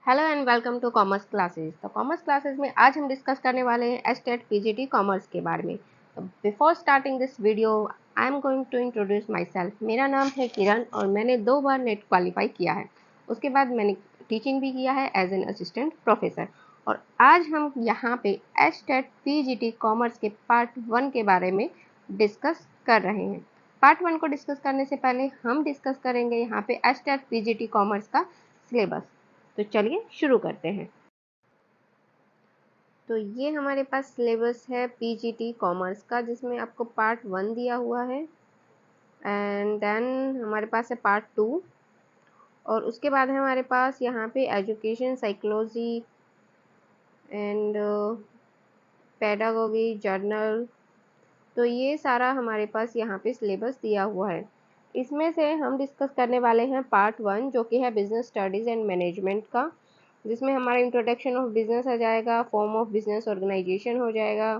Hello and welcome to commerce classes. तो commerce classes में आज हम डिस्कस करने वाले हैं एस्टेट पीजीटी कॉमर्स के बारे में। तो before starting this video I am going to introduce myself. मेरा नाम है किरण और मैंने 2 बार नेट क्वालिफाई किया है। उसके बाद मैंने टीचिंग भी किया है एज एन असिस्टेंट प्रोफेसर। और आज हम यहाँ पे एस्टेट पीजीटी कॉमर्स के पार्ट 1 के बारे में डिस्कस कर रहे हैं। पार्ट 1 को डिस्कस करने से पहले हम डिस्कस करेंगे यहाँ पे एस्टेट पीजीटी कॉमर्स का सिलेबस। तो चलिए शुरू करते हैं। तो ये हमारे पास सिलेबस है पीजीटी कॉमर्स का, जिसमें आपको पार्ट 1 दिया हुआ है एंड देन हमारे पास है पार्ट 2 और उसके बाद है हमारे पास यहाँ पे education psychology and pedagogy journal. तो ये सारा हमारे पास यहाँ पे सिलेबस दिया हुआ है। इसमें से हम डिस्कस करने वाले हैं पार्ट 1 जो कि है बिजनेस स्टडीज़ एंड मैनेजमेंट का, जिसमें हमारा इंट्रोडक्शन ऑफ बिजनेस आ जाएगा, फॉर्म ऑफ बिजनेस ऑर्गेनाइजेशन हो जाएगा,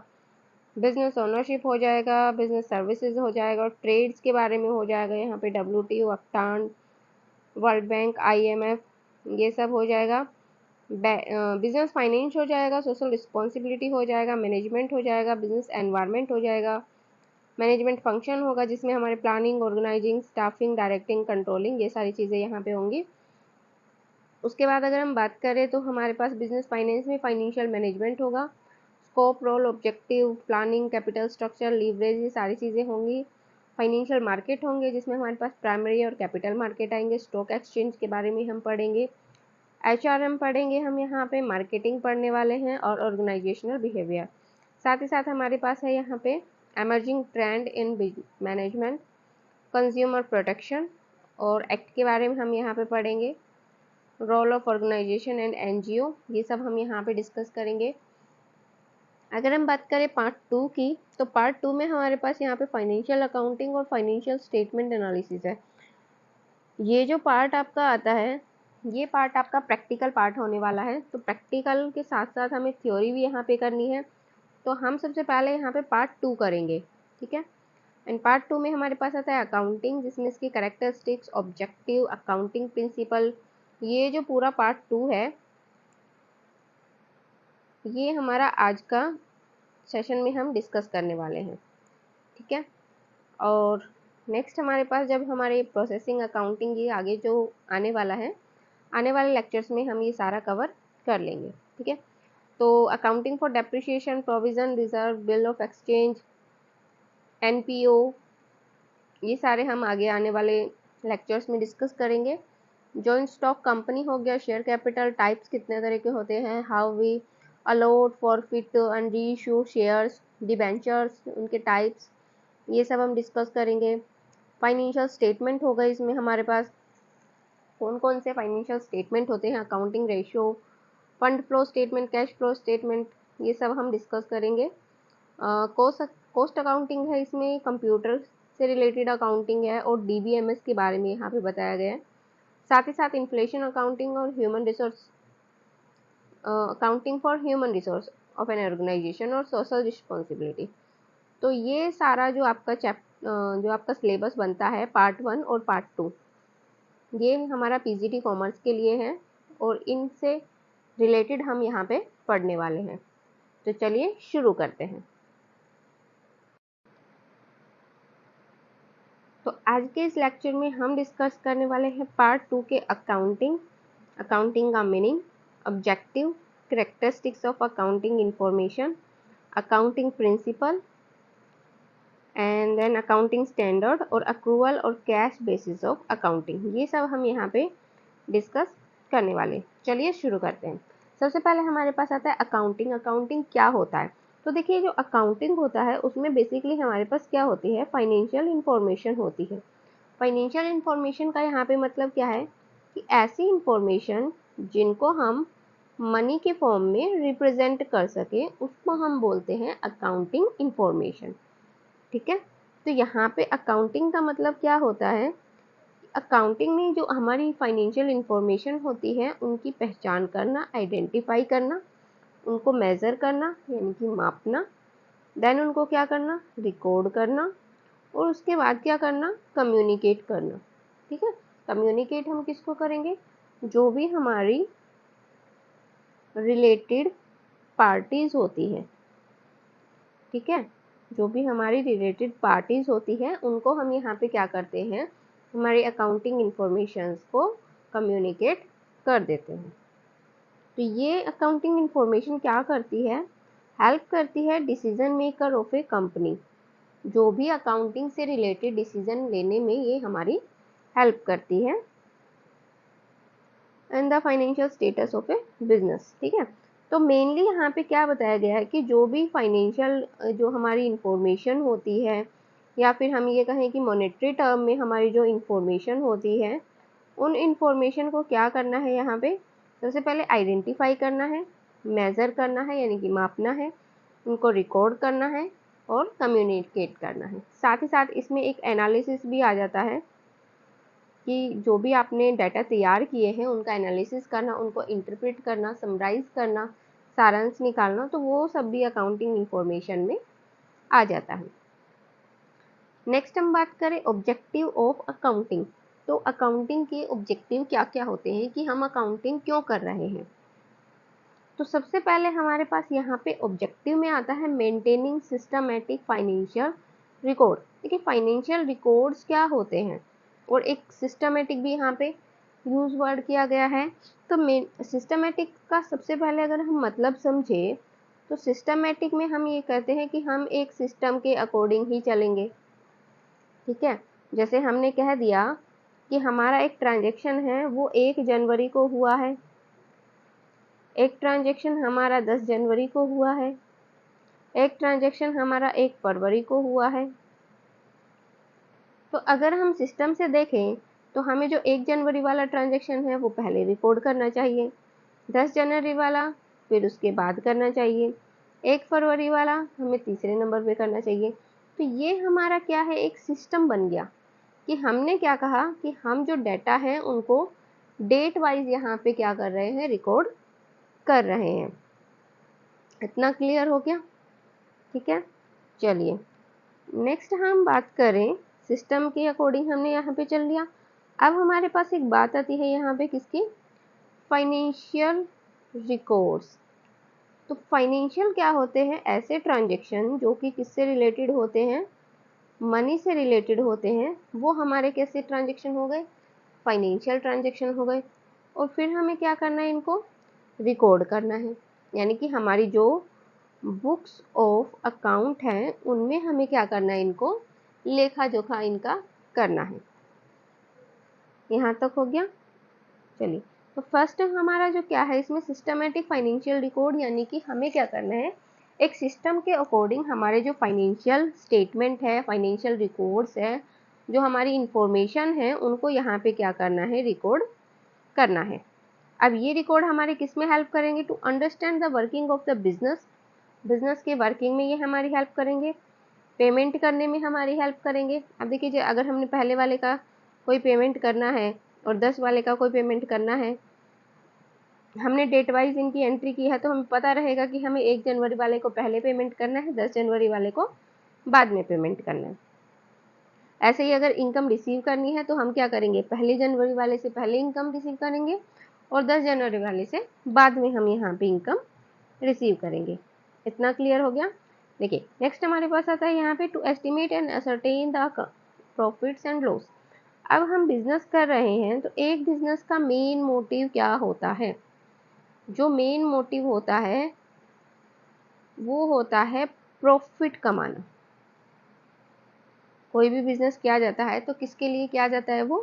बिजनेस ओनरशिप हो जाएगा, बिजनेस सर्विसेज हो जाएगा और ट्रेड्स के बारे में हो जाएगा। यहाँ पे WTO, अक्टान, वर्ल्ड बैंक, IMF ये सब हो जाएगा। बिजनेस फाइनेंस हो जाएगा, सोशल रिस्पॉन्सिबिलिटी हो जाएगा, मैनेजमेंट हो जाएगा, बिजनेस एनवायरनमेंट हो जाएगा, मैनेजमेंट फंक्शन होगा जिसमें हमारे planning, organising, staffing, directing, controlling ये सारी चीज़ें यहाँ पे होंगी। उसके बाद अगर हम बात करें तो हमारे पास बिजनेस फाइनेंस में फाइनेंशियल मैनेजमेंट होगा, scope, role, objective, planning, capital structure, leverage ये सारी चीज़ें होंगी। फाइनेंशियल मार्केट होंगे जिसमें हमारे पास प्राइमरी और कैपिटल मार्केट आएंगे। स्टॉक एक्सचेंज के बारे में हम पढ़ेंगे। HRM पढ़ेंगे हम, यहाँ पे मार्केटिंग पढ़ने वाले हैं और ऑर्गेनाइजेशनल बिहेवियर। साथ ही साथ हमारे पास है यहाँ पे emerging trend in management, consumer protection और एक्ट के बारे में हम यहाँ पे पढ़ेंगे। Role of organisation and NGO ये सब हम यहाँ पे डिस्कस करेंगे। अगर हम बात करें पार्ट 2 की, तो पार्ट 2 में हमारे पास यहाँ पे फाइनेंशियल अकाउंटिंग और फाइनेंशियल स्टेटमेंट एनालिसिस है। ये जो पार्ट आपका आता है, ये पार्ट आपका प्रैक्टिकल पार्ट होने वाला है। तो प्रैक्टिकल के साथ साथ हमें थ्योरी भी यहाँ पे करनी है। तो हम सबसे पहले यहाँ पे पार्ट 2 करेंगे, ठीक है। एंड पार्ट 2 में हमारे पास आता है अकाउंटिंग, जिसमें इसकी कैरेक्टरिस्टिक्स, ऑब्जेक्टिव, अकाउंटिंग प्रिंसिपल, ये जो पूरा पार्ट 2 है ये हमारा आज का सेशन में हम डिस्कस करने वाले हैं, ठीक है। और नेक्स्ट हमारे पास जब हमारे प्रोसेसिंग, अकाउंटिंग ये आगे जो आने वाला है, आने वाले लेक्चर्स में हम ये सारा कवर कर लेंगे, ठीक है। तो accounting for depreciation, provision, reserve, bill of exchange, NPO ये सारे हम आगे आने वाले लेक्चर्स में डिस्कस करेंगे। जॉइंट स्टॉक कंपनी हो गया, शेयर कैपिटल टाइप्स कितने तरह के होते हैं, how we allot, forfeit and reissue shares, debentures उनके टाइप्स ये सब हम डिस्कस करेंगे। फाइनेंशियल स्टेटमेंट होगा, इसमें हमारे पास कौन कौन से फाइनेंशियल स्टेटमेंट होते हैं, accounting ratio, fund flow statement, cash flow statement ये सब हम डिस्कस करेंगे। कॉस्ट अकाउंटिंग है, इसमें कंप्यूटर से रिलेटेड अकाउंटिंग है और DBMS के बारे में यहाँ पे बताया गया है। साथ ही साथ इन्फ्लेशन अकाउंटिंग और human resource accounting for human resource of an organisation और सोशल रिस्पॉन्सिबिलिटी। तो ये सारा जो आपका जो आपका सिलेबस बनता है पार्ट 1 और पार्ट 2 ये हमारा PGT कॉमर्स के लिए है और इनसे रिलेटेड हम यहाँ पे पढ़ने वाले हैं। तो चलिए शुरू करते हैं। तो आज के इस लेक्चर में हम डिस्कस करने वाले हैं पार्ट 2 के अकाउंटिंग, अकाउंटिंग का meaning, objective, characteristics of accounting information, accounting principle and then accounting standard और अक्रूवल और कैश बेसिस ऑफ अकाउंटिंग ये सब हम यहाँ पे डिस्कस करने वाले। चलिए शुरू करते हैं। सबसे पहले हमारे पास आता है अकाउंटिंग। अकाउंटिंग क्या होता है? तो देखिए जो अकाउंटिंग होता है उसमें बेसिकली हमारे पास क्या होती है, फाइनेंशियल इंफॉर्मेशन होती है। फाइनेंशियल इंफॉर्मेशन का यहाँ पे मतलब क्या है कि ऐसी इंफॉर्मेशन जिनको हम मनी के फॉर्म में रिप्रेजेंट कर सके उसको हम बोलते हैं अकाउंटिंग इंफॉर्मेशन, ठीक है। तो यहाँ पे अकाउंटिंग का मतलब क्या होता है, अकाउंटिंग में जो हमारी फाइनेंशियल इंफॉर्मेशन होती है उनकी पहचान करना, आइडेंटिफाई करना, उनको मेज़र करना यानी कि मापना, देन उनको क्या करना, रिकॉर्ड करना और उसके बाद क्या करना, कम्युनिकेट करना, ठीक है। कम्युनिकेट हम किसको करेंगे, जो भी हमारी रिलेटेड पार्टीज होती हैं, ठीक है, जो भी हमारी रिलेटेड पार्टीज होती हैं उनको हम यहाँ पे क्या करते हैं, हमारी अकाउंटिंग इंफॉर्मेशंस को कम्युनिकेट कर देते हैं। तो ये अकाउंटिंग इंफॉर्मेशन क्या करती है, हेल्प करती है decision maker of A company, जो भी अकाउंटिंग से रिलेटेड डिसीजन लेने में ये हमारी हेल्प करती है, and the financial status of A business, ठीक है। तो मेनली यहाँ पे क्या बताया गया है कि जो भी फाइनेंशियल जो हमारी इंफॉर्मेशन होती है, या फिर हम ये कहें कि मॉनेटरी टर्म में हमारी जो इंफॉर्मेशन होती है, उन इंफॉर्मेशन को क्या करना है, यहाँ पे सबसे पहले आइडेंटिफाई करना है, मेज़र करना है यानी कि मापना है, उनको रिकॉर्ड करना है और कम्युनिकेट करना है। साथ ही साथ इसमें एक एनालिसिस भी आ जाता है कि जो भी आपने डाटा तैयार किए हैं उनका एनालिसिस करना, उनको इंटरप्रेट करना, समराइज करना, सारांश निकालना, तो वो सब भी अकाउंटिंग इंफॉर्मेशन में आ जाता है। नेक्स्ट हम बात करें ऑब्जेक्टिव ऑफ अकाउंटिंग। तो अकाउंटिंग के ऑब्जेक्टिव क्या क्या होते हैं कि हम अकाउंटिंग क्यों कर रहे हैं। तो सबसे पहले हमारे पास यहाँ पे ऑब्जेक्टिव में आता है मेंटेनिंग सिस्टमैटिक फाइनेंशियल रिकॉर्ड। देखिए फाइनेंशियल रिकॉर्ड्स क्या होते हैं, और एक सिस्टमैटिक भी यहाँ पे यूज वर्ड किया गया है। तो सिस्टमैटिक का सबसे पहले अगर हम मतलब समझे तो सिस्टमैटिक में हम ये कहते हैं कि हम एक सिस्टम के अकॉर्डिंग ही चलेंगे, ठीक है। जैसे हमने कह दिया कि हमारा एक ट्रांजेक्शन है वो 1 जनवरी को हुआ है, एक ट्रांजेक्शन हमारा 10 जनवरी को हुआ है, एक ट्रांजेक्शन हमारा 1 फरवरी को हुआ है। तो अगर हम सिस्टम से देखें तो हमें जो 1 जनवरी वाला ट्रांजेक्शन है वो पहले रिकॉर्ड करना चाहिए, 10 जनवरी वाला फिर उसके बाद करना चाहिए, 1 फरवरी वाला हमें तीसरे नंबर पे करना चाहिए। तो ये हमारा क्या है, एक सिस्टम बन गया कि हमने क्या कहा कि हम जो डाटा है उनको डेट वाइज यहाँ पे क्या कर रहे हैं, रिकॉर्ड कर रहे हैं। इतना क्लियर हो गया, ठीक है। चलिए नेक्स्ट हम बात करें सिस्टम के अकॉर्डिंग, हमने यहाँ पे चल लिया। अब हमारे पास एक बात आती है यहाँ पे किसकी, फाइनेंशियल रिकॉर्ड्स। तो फाइनेंशियल क्या होते हैं, ऐसे ट्रांजेक्शन जो कि किससे रिलेटेड होते हैं, मनी से रिलेटेड होते हैं, वो हमारे कैसे ट्रांजेक्शन हो गए, फाइनेंशियल ट्रांजेक्शन हो गए। और फिर हमें क्या करना है, इनको रिकॉर्ड करना है, यानी कि हमारी जो बुक्स ऑफ अकाउंट हैं उनमें हमें क्या करना है, इनको लेखा जोखा इनका करना है। यहाँ तक हो गया। चलिए तो फर्स्ट हमारा जो क्या है इसमें सिस्टमेटिक फाइनेंशियल रिकॉर्ड, यानी कि हमें क्या करना है, एक सिस्टम के अकॉर्डिंग हमारे जो फाइनेंशियल स्टेटमेंट है, फाइनेंशियल रिकॉर्ड्स है, जो हमारी इंफॉर्मेशन है उनको यहाँ पे क्या करना है, रिकॉर्ड करना है। अब ये रिकॉर्ड हमारे किस में हेल्प करेंगे, to understand the working of the business, business के वर्किंग में ये हमारी हेल्प करेंगे, पेमेंट करने में हमारी हेल्प करेंगे। अब देखिए अगर हमने पहले वाले का कोई पेमेंट करना है और 10 वाले का कोई पेमेंट करना है, हमने डेट वाइज इनकी एंट्री की है तो हमें पता रहेगा कि हमें 1 जनवरी वाले को पहले पेमेंट करना है, 10 जनवरी वाले को बाद में पेमेंट करना है। ऐसे ही अगर इनकम रिसीव करनी है तो हम क्या करेंगे, पहले जनवरी वाले से पहले इनकम रिसीव करेंगे और 10 जनवरी वाले से बाद में हम यहाँ पे इनकम रिसीव करेंगे। इतना क्लियर हो गया। देखिए नेक्स्ट हमारे पास आता है यहाँ पे to estimate and ascertain the profits and loss. अब हम बिजनेस कर रहे हैं तो एक बिजनेस का मेन मोटिव क्या होता है, जो मेन मोटिव होता है वो होता है प्रॉफिट कमाना। कोई भी बिजनेस किया जाता है तो किसके लिए किया जाता है, वो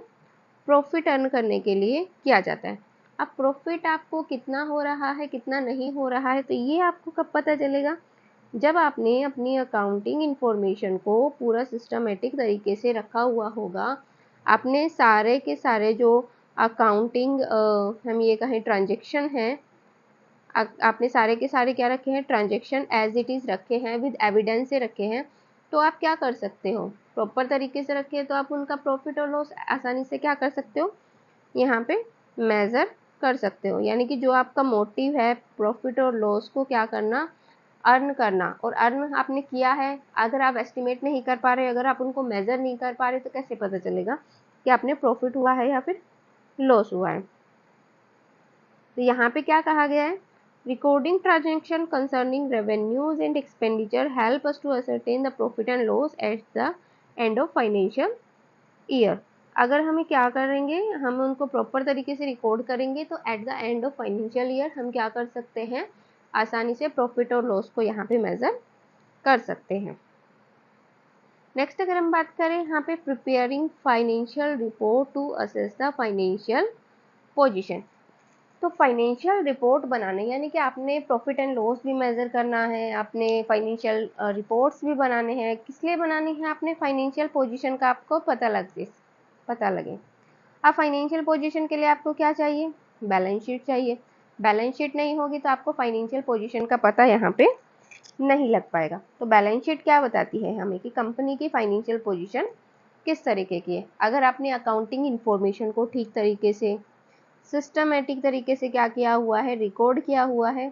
प्रॉफिट अर्न करने के लिए किया जाता है। अब प्रॉफिट आपको कितना हो रहा है कितना नहीं हो रहा है तो ये आपको कब पता चलेगा, जब आपने अपनी अकाउंटिंग इंफॉर्मेशन को पूरा सिस्टमेटिक तरीके से रखा हुआ होगा, आपने सारे के सारे जो अकाउंटिंग हम ये कहें ट्रांजेक्शन हैं, आपने सारे के सारे क्या रखे हैं, ट्रांजेक्शन एज इट इज़ रखे हैं, विद एविडेंस से रखे हैं, तो आप क्या कर सकते हो, प्रॉपर तरीके से रखे हैं तो आप उनका प्रॉफिट और लॉस आसानी से क्या कर सकते हो, यहाँ पे मेज़र कर सकते हो। यानी कि जो आपका मोटिव है प्रॉफिट और लॉस को क्या करना, अर्न करना, और अर्न आपने किया है, अगर आप एस्टिमेट नहीं कर पा रहे, अगर आप उनको मेज़र नहीं कर पा रहे तो कैसे पता चलेगा कि आपने प्रॉफिट हुआ है या फिर लॉस हुआ है। तो यहाँ पे क्या कहा गया है, Recording transaction concerning revenues and expenditure help us to ascertain the profit and loss at the end of financial year. अगर हमें क्या करेंगे, हम उनको प्रॉपर तरीके से रिकॉर्ड करेंगे तो at the end of financial year हम क्या कर सकते हैं, आसानी से प्रॉफिट और लॉस को यहाँ पे मेजर कर सकते हैं। नेक्स्ट अगर हम बात करें यहाँ पे preparing financial report to assess the financial position. तो फाइनेंशियल रिपोर्ट बनाने यानी कि आपने प्रॉफिट एंड लॉस भी मेजर करना है, आपने फाइनेंशियल रिपोर्ट्स भी बनाने हैं। किस लिए बनाने हैं, आपने फाइनेंशियल पोजीशन का आपको पता लगे। अब फाइनेंशियल पोजीशन के लिए आपको क्या चाहिए, बैलेंस शीट चाहिए। बैलेंस शीट नहीं होगी तो आपको फाइनेंशियल पोजीशन का पता यहाँ पे नहीं लग पाएगा। तो बैलेंस शीट क्या बताती है हमें कि कंपनी की फाइनेंशियल पोजीशन किस तरीके की है। अगर आपने अकाउंटिंग इंफॉर्मेशन को ठीक तरीके से सिस्टमेटिक तरीके से क्या किया हुआ है, रिकॉर्ड किया हुआ है,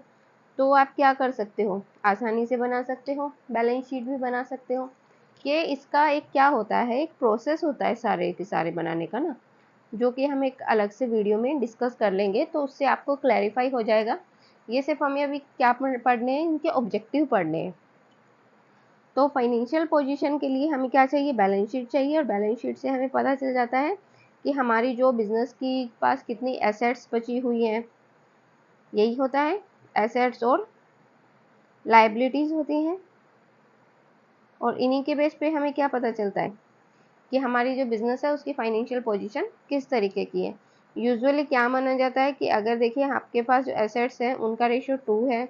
तो आप क्या कर सकते हो, आसानी से बना सकते हो, बैलेंस शीट भी बना सकते हो। ये इसका एक क्या होता है, एक प्रोसेस होता है सारे के सारे बनाने का ना, जो कि हम एक अलग से वीडियो में डिस्कस कर लेंगे, तो उससे आपको क्लैरिफाई हो जाएगा। ये सिर्फ हमें अभी क्या पढ़ने हैं, इनके ऑब्जेक्टिव पढ़ने हैं। तो फाइनेंशियल पोजीशन के लिए हमें क्या चाहिए, बैलेंस शीट चाहिए, और बैलेंस शीट से हमें पता चल जाता है कि हमारी जो बिजनेस की पास कितनी एसेट्स बची हुई हैं, यही होता है, एसेट्स और लायबिलिटीज होती हैं। और इन्हीं के बेस पे हमें क्या पता चलता है कि हमारी जो बिजनेस है उसकी फाइनेंशियल पोजीशन किस तरीके की है। यूजुअली क्या माना जाता है कि अगर देखिए आपके पास जो एसेट्स हैं उनका रेशियो 2 है,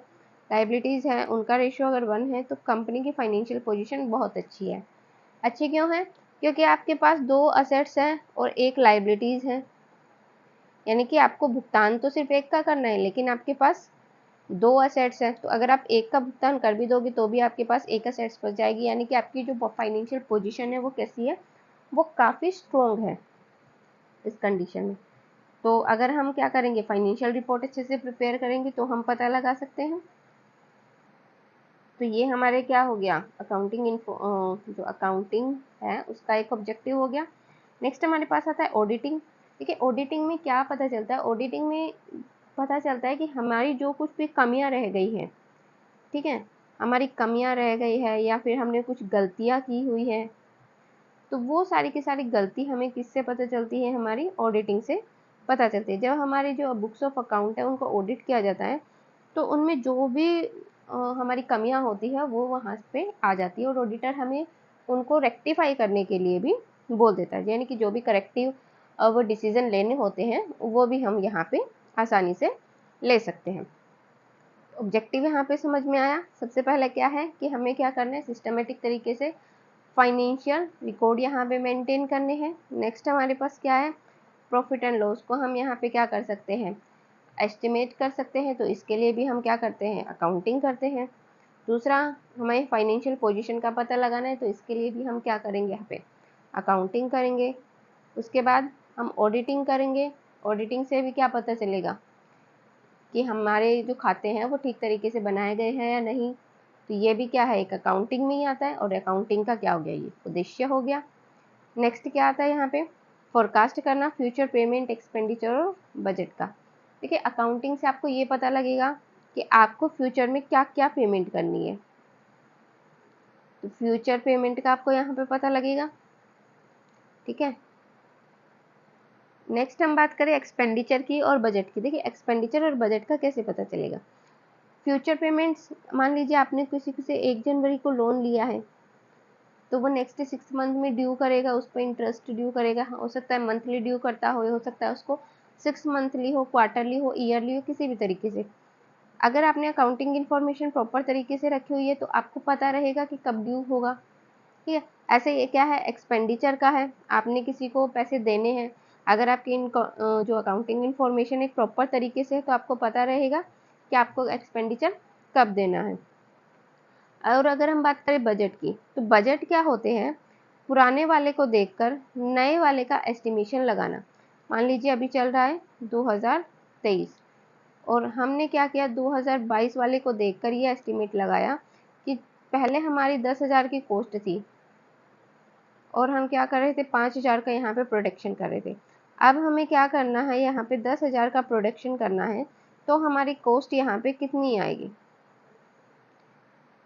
लायबिलिटीज़ है उनका रेशियो अगर 1 है, तो कंपनी की फाइनेंशियल पोजीशन बहुत अच्छी है। अच्छी क्यों है, क्योंकि आपके पास 2 असेट्स हैं और 1 लायबिलिटीज़ है, यानी कि आपको भुगतान तो सिर्फ एक का करना है, लेकिन आपके पास 2 असेट्स हैं। तो अगर आप एक का भुगतान कर भी दोगे तो भी आपके पास 1 असेट्स बच जाएगी, यानी कि आपकी जो फाइनेंशियल पोजीशन है वो कैसी है, वो काफ़ी स्ट्रॉन्ग है इस कंडीशन में। तो अगर हम क्या करेंगे, फाइनेंशियल रिपोर्ट अच्छे से प्रिपेयर करेंगे तो हम पता लगा सकते हैं। तो ये हमारे क्या हो गया, अकाउंटिंग जो अकाउंटिंग है उसका एक ऑब्जेक्टिव हो गया। नेक्स्ट हमारे पास आता है ऑडिटिंग। देखिए ऑडिटिंग में क्या पता चलता है, ऑडिटिंग में पता चलता है कि हमारी जो कुछ भी कमियां रह गई हैं, ठीक है, हमारी कमियां रह गई है या फिर हमने कुछ गलतियां की हुई है, तो वो सारी की सारी गलती हमें किससे पता चलती है, हमारी ऑडिटिंग से पता चलती है। जब हमारी जो बुक्स ऑफ अकाउंट है उनको ऑडिट किया जाता है तो उनमें जो भी हमारी कमियां होती है वो वहाँ पे आ जाती है, और ऑडिटर हमें उनको रेक्टिफाई करने के लिए भी बोल देता है, यानी कि जो भी करेक्टिव वो डिसीजन लेने होते हैं वो भी हम यहाँ पे आसानी से ले सकते हैं। ऑब्जेक्टिव यहाँ पे समझ में आया। सबसे पहले क्या है कि हमें क्या करना है, सिस्टमेटिक तरीके से फाइनेंशियल रिकॉर्ड यहाँ पे मेंटेन करने हैं। नेक्स्ट हमारे पास क्या है, प्रॉफिट एंड लॉस को हम यहाँ पे क्या कर सकते हैं, एस्टिमेट कर सकते हैं। तो इसके लिए भी हम क्या करते हैं, अकाउंटिंग करते हैं। दूसरा, हमें फाइनेंशियल पोजीशन का पता लगाना है, तो इसके लिए भी हम क्या करेंगे, यहाँ पे अकाउंटिंग करेंगे। उसके बाद हम ऑडिटिंग करेंगे। ऑडिटिंग से भी क्या पता चलेगा कि हमारे जो खाते हैं वो ठीक तरीके से बनाए गए हैं या नहीं। तो ये भी क्या है, एक अकाउंटिंग में ही आता है, और अकाउंटिंग का क्या हो गया, ये उद्देश्य हो गया। नेक्स्ट क्या आता है यहाँ पे, फोरकास्ट करना फ्यूचर पेमेंट एक्सपेंडिचर और बजट का। देखिए अकाउंटिंग से आपको ये पता लगेगा कि आपको फ्यूचर में क्या क्या पेमेंट करनी है, तो फ्यूचर पेमेंट का आपको यहाँ पे पता लगेगा, ठीक है। नेक्स्ट हम बात करें एक्सपेंडिचर की और बजट की। देखिए एक्सपेंडिचर और बजट का कैसे पता चलेगा, फ्यूचर पेमेंट्स, मान लीजिए आपने किसी से 1 जनवरी को लोन लिया है, तो वो नेक्स्ट 6 मंथ में ड्यू करेगा, उस पर इंटरेस्ट ड्यू करेगा। हो सकता है मंथली ड्यू करता हो सकता है उसको 6 मंथली हो, क्वार्टरली हो, ईयरली हो, किसी भी तरीके से। अगर आपने अकाउंटिंग इन्फॉर्मेशन प्रॉपर तरीके से रखी हुई है तो आपको पता रहेगा कि कब ड्यू होगा, ठीक है। ऐसे ये क्या है, एक्सपेंडिचर का है, आपने किसी को पैसे देने हैं, अगर आपकी जो अकाउंटिंग इन्फॉर्मेशन एक प्रॉपर तरीके से है तो आपको पता रहेगा कि आपको एक्सपेंडिचर कब देना है। और अगर हम बात करें बजट की, तो बजट क्या होते हैं, पुराने वाले को देखकर नए वाले का एस्टिमेशन लगाना। मान लीजिए अभी चल रहा है 2023 और हमने क्या किया, 2022 वाले को देखकर ये एस्टिमेट लगाया कि पहले हमारी 10,000 की कॉस्ट थी और हम क्या कर रहे थे, 5,000 का यहाँ पे प्रोडक्शन कर रहे थे। अब हमें क्या करना है, यहाँ पे 10,000 का प्रोडक्शन करना है, तो हमारी कॉस्ट यहाँ पे कितनी आएगी।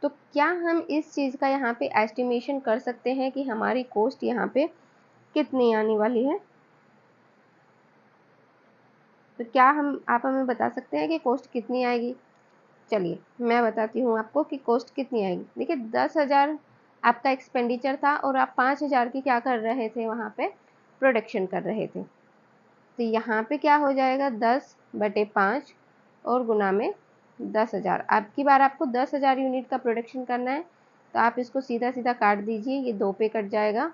तो क्या हम इस चीज़ का यहाँ पे एस्टिमेशन कर सकते हैं कि हमारी कॉस्ट यहाँ पे कितनी आने वाली है। तो क्या आप हमें बता सकते हैं कि कॉस्ट कितनी आएगी। चलिए मैं बताती हूँ आपको कि कॉस्ट कितनी आएगी। देखिए 10,000 आपका एक्सपेंडिचर था और आप 5,000 की क्या कर रहे थे, वहाँ पे प्रोडक्शन कर रहे थे। तो यहाँ पे क्या हो जाएगा 10/5 और गुना में 10,000। अब की बार आपको 10,000 यूनिट का प्रोडक्शन करना है, तो आप इसको सीधा सीधा काट दीजिए, ये 2 पे कट जाएगा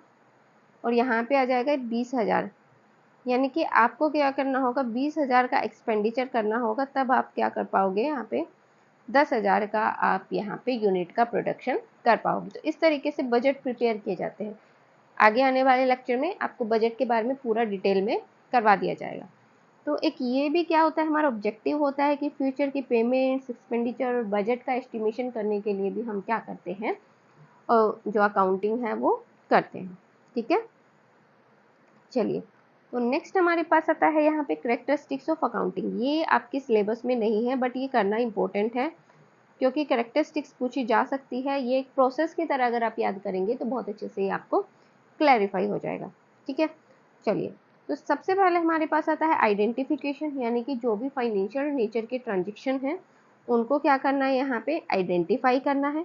और यहाँ पे आ जाएगा 20,000। यानी कि आपको क्या करना होगा, 20,000 का एक्सपेंडिचर करना होगा, तब आप क्या कर पाओगे, यहाँ पे 10,000 का आप यहाँ पे यूनिट का प्रोडक्शन कर पाओगे। तो इस तरीके से बजट प्रिपेयर किए जाते हैं। आगे आने वाले लेक्चर में आपको बजट के बारे में पूरा डिटेल में करवा दिया जाएगा। तो एक ये भी क्या होता है, हमारा ऑब्जेक्टिव होता है कि फ्यूचर की पेमेंट्स, एक्सपेंडिचर और बजट का एस्टिमेशन करने के लिए भी हम क्या करते हैं, और जो अकाउंटिंग है वो करते हैं। ठीक है, चलिए तो नेक्स्ट हमारे पास आता है यहाँ पे कैरेक्टरिस्टिक्स ऑफ अकाउंटिंग। ये आपके सिलेबस में नहीं है, बट ये करना इंपॉर्टेंट है क्योंकि कैरेक्टरिस्टिक्स पूछी जा सकती है। ये एक प्रोसेस की तरह अगर आप याद करेंगे तो बहुत अच्छे से ये आपको क्लैरिफाई हो जाएगा। ठीक है, चलिए तो सबसे पहले हमारे पास आता है आइडेंटिफिकेशन, यानी कि जो भी फाइनेंशियल नेचर के ट्रांजेक्शन हैं उनको क्या करना है, यहाँ पे आइडेंटिफाई करना है।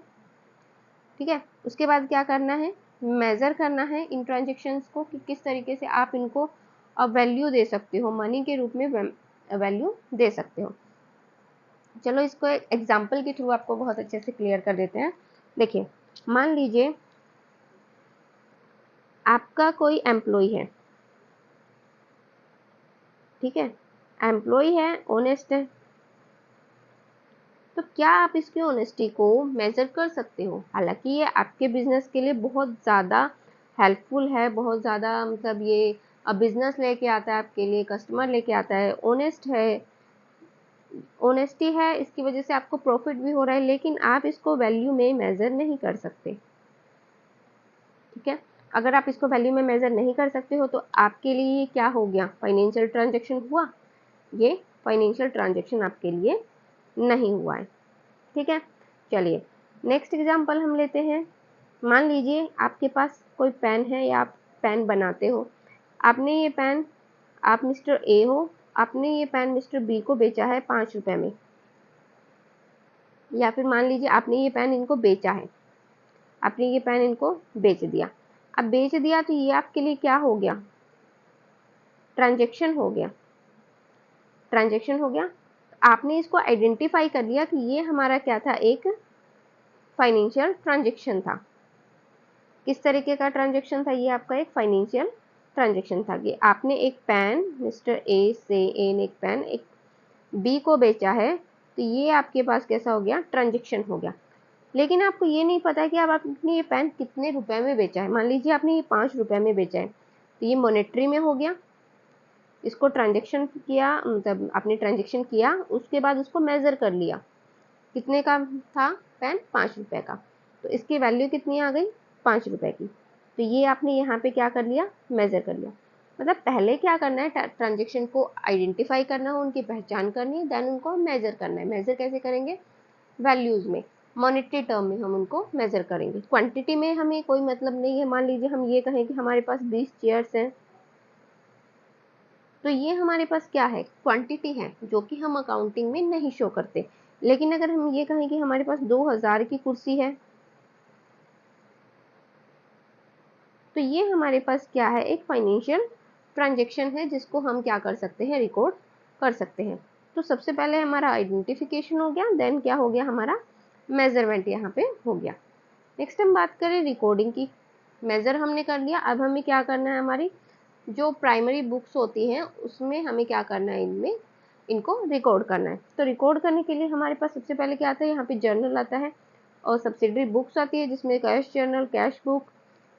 ठीक है, उसके बाद क्या करना है, मेज़र करना है इन ट्रांजेक्शन्स को कि किस तरीके से आप इनको वैल्यू दे सकते हो, मनी के रूप में वैल्यू दे सकते हो। चलो इसको एक एग्जाम्पल के थ्रू आपको बहुत अच्छे से क्लियर कर देते हैं। देखिए मान लीजिए आपका कोई एम्प्लॉय है, ठीक है, एम्प्लॉय है, ऑनेस्ट है, तो क्या आप इसकी ऑनेस्टी को मेजर कर सकते हो। हालांकि ये आपके बिजनेस के लिए बहुत ज़्यादा हेल्पफुल है, बहुत ज़्यादा मतलब ये बिजनेस लेके आता है आपके लिए, कस्टमर लेके आता है, ऑनेस्ट है, ऑनेस्टी है, इसकी वजह से आपको प्रॉफिट भी हो रहा है, लेकिन आप इसको वैल्यू में मेजर नहीं कर सकते। ठीक है, अगर आप इसको वैल्यू में मेजर नहीं कर सकते हो तो आपके लिए क्या हो गया, फाइनेंशियल ट्रांजेक्शन हुआ, ये फाइनेंशियल ट्रांजेक्शन आपके लिए नहीं हुआ है। ठीक है, चलिए नेक्स्ट एग्जांपल हम लेते हैं। मान लीजिए आपके पास कोई पेन है या आप पेन बनाते हो, आपने ये पेन, आप मिस्टर ए हो, आपने ये पेन मिस्टर बी को बेचा है 5 रुपए में, या फिर मान लीजिए आपने ये पेन इनको बेचा है, आपने ये पेन इनको बेच दिया। अब बेच दिया तो ये आपके लिए क्या हो गया, ट्रांजेक्शन हो गया, ट्रांजेक्शन हो गया। आपने इसको आइडेंटिफाई कर लिया कि ये हमारा क्या था, एक फाइनेंशियल ट्रांजेक्शन था। किस तरीके का ट्रांजेक्शन था, ये आपका एक फाइनेंशियल ट्रांजेक्शन था कि आपने एक पेन मिस्टर ए ने एक पेन एक बी को बेचा है, तो ये आपके पास कैसा हो गया, ट्रांजेक्शन हो गया। लेकिन आपको ये नहीं पता कि अब आपने ये पेन कितने रुपए में बेचा है। मान लीजिए आपने ये 5 रुपए में बेचा है, तो ये मॉनेटरी में हो गया, इसको ट्रांजेक्शन किया, मतलब आपने ट्रांजेक्शन किया, उसके बाद उसको मेजर कर लिया, कितने का था पेन, 5 रुपए का, तो इसकी वैल्यू कितनी आ गई, 5 रुपए की। तो ये आपने यहाँ पे क्या कर लिया, मेजर कर लिया। मतलब पहले क्या करना है, ट्रांजेक्शन को आइडेंटिफाई करना है, उनकी पहचान करनी है, देन उनको मेजर करना है। मेजर कैसे करेंगे, वैल्यूज में, मॉनेटरी टर्म में हम उनको मेजर करेंगे। क्वांटिटी में हमें कोई मतलब नहीं है। मान लीजिए हम ये कहें कि हमारे पास 20 चेयर्स हैं, तो ये हमारे पास क्या है, क्वांटिटी है, जो कि हम अकाउंटिंग में नहीं शो करते। लेकिन अगर हम ये कहें कि हमारे पास 2000 की कुर्सी है, तो ये हमारे पास क्या है, एक फाइनेंशियल ट्रांजेक्शन है, जिसको हम क्या कर सकते हैं, रिकॉर्ड कर सकते हैं। तो सबसे पहले हमारा आइडेंटिफिकेशन हो गया, देन क्या हो गया, हमारा मेजरमेंट यहाँ पे हो गया। नेक्स्ट हम बात करें रिकॉर्डिंग की। मेजर हमने कर लिया, अब हमें क्या करना है, हमारी जो प्राइमरी बुक्स होती हैं उसमें हमें क्या करना है, इनमें इनको रिकॉर्ड करना है। तो रिकॉर्ड करने के लिए हमारे पास सबसे पहले क्या आता है, यहाँ पे जर्नल आता है और सब्सिडरी बुक्स आती है, जिसमें cash journal, cash book,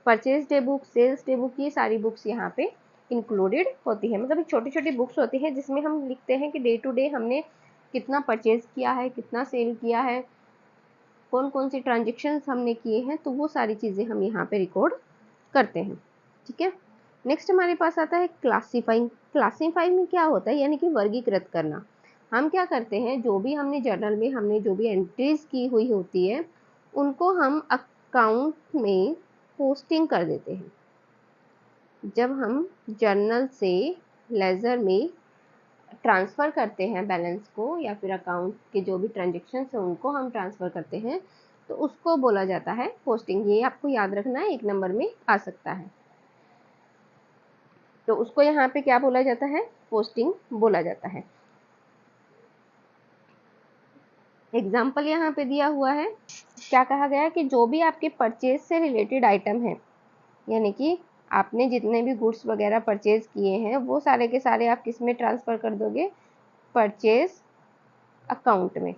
purchase day book, sales day book, ये सारी बुक्स यहाँ पे इंक्लूडेड होती है। मतलब छोटी छोटी बुक्स होती है जिसमें हम लिखते हैं कि डे टू डे हमने कितना परचेज किया है, कितना सेल किया है, कौन कौन सी ट्रांजेक्शन्स हमने किए हैं, तो वो सारी चीज़ें हम यहाँ पे रिकॉर्ड करते हैं। ठीक है, नेक्स्ट हमारे पास आता है क्लासीफाइंग। क्लासीफाइंग में क्या होता है, यानी कि वर्गीकृत करना। हम क्या करते हैं, जो भी हमने जर्नल में हमने जो भी एंट्रीज की हुई होती है उनको हम अकाउंट में पोस्टिंग कर देते हैं। जब हम जर्नल से लेजर में ट्रांसफ़र करते हैं बैलेंस को, या फिर अकाउंट के जो भी ट्रांजेक्शन्स हैं उनको हम ट्रांसफ़र करते हैं, तो उसको बोला जाता है पोस्टिंग। ये आपको याद रखना है, 1 नंबर में आ सकता है। तो उसको यहाँ पे क्या बोला जाता है, पोस्टिंग बोला जाता है। एग्जाम्पल यहाँ पे दिया हुआ है, क्या कहा गया है कि जो भी आपके परचेज से रिलेटेड आइटम है, यानी कि आपने जितने भी गुड्स वगैरह परचेज किए हैं वो सारे के सारे आप किस में ट्रांसफ़र कर दोगे, परचेज अकाउंट में।